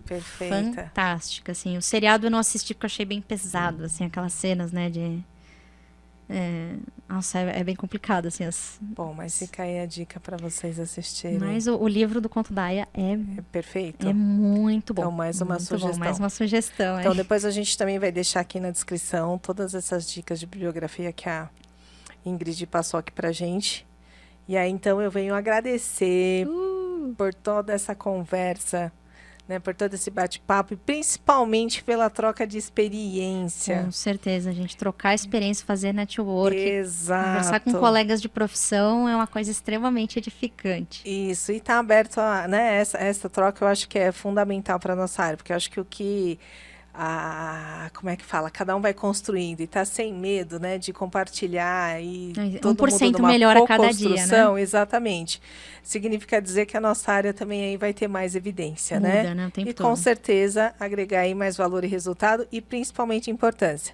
Perfeita. fantástica, assim. O seriado eu não assisti porque eu achei bem pesado, assim, aquelas cenas, né, de... Nossa, é bem complicado, assim. Bom, mas fica aí a dica para vocês assistirem. Mas o livro do Conto da Aia É perfeito. é muito bom. Então, mais uma muito sugestão. Bom, mais uma sugestão, Então, depois a gente também vai deixar aqui na descrição todas essas dicas de bibliografia que a Ingrid passou aqui pra gente. E aí, então, eu venho agradecer por toda essa conversa, né, por todo esse bate-papo e principalmente pela troca de experiência. Com certeza, a gente trocar experiência, fazer network, Exato. conversar com colegas de profissão é uma coisa extremamente edificante. Isso, e tá aberto a, né, essa troca eu acho que é fundamental para nossa área, porque eu acho que o que como é que fala? Cada um vai construindo e tá sem medo, né, de compartilhar e todo 1% mundo numa melhor a cada dia, né? Exatamente. Significa dizer que a nossa área também aí vai ter mais evidência, Muda, né? O tempo E todo. com certeza agregar aí mais valor e resultado e principalmente importância.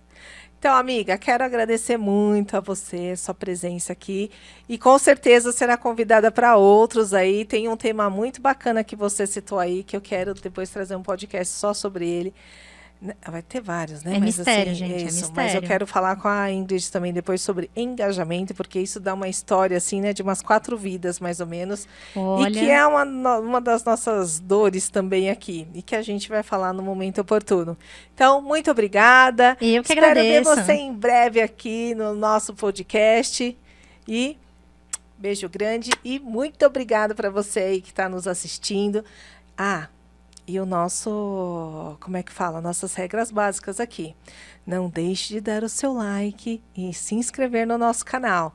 Então, amiga, quero agradecer muito a você, sua presença aqui. E com certeza será convidada para outros aí. Tem um tema muito bacana que você citou aí, que eu quero depois trazer um podcast só sobre ele. Vai ter vários, né? É Mas, mistério, assim, gente, é isso. mistério. Mas eu quero falar com a Ingrid também depois sobre engajamento, porque isso dá uma história, assim, né? De umas 4 vidas, mais ou menos. Olha... E que é uma das nossas dores também aqui. E que a gente vai falar no momento oportuno. Então, muito obrigada. Eu que Espero agradeço. ver você em breve aqui no nosso podcast. E beijo grande. E muito obrigada para você aí que está nos assistindo. E o nosso, como é que fala? Nossas regras básicas aqui. Não deixe de dar o seu like e se inscrever no nosso canal.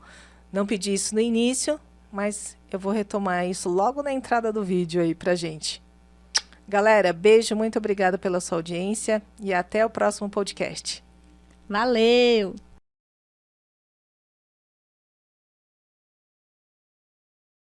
Não pedi isso no início, mas eu vou retomar isso logo na entrada do vídeo aí pra gente. Galera, beijo, muito obrigada pela sua audiência e até o próximo podcast. Valeu!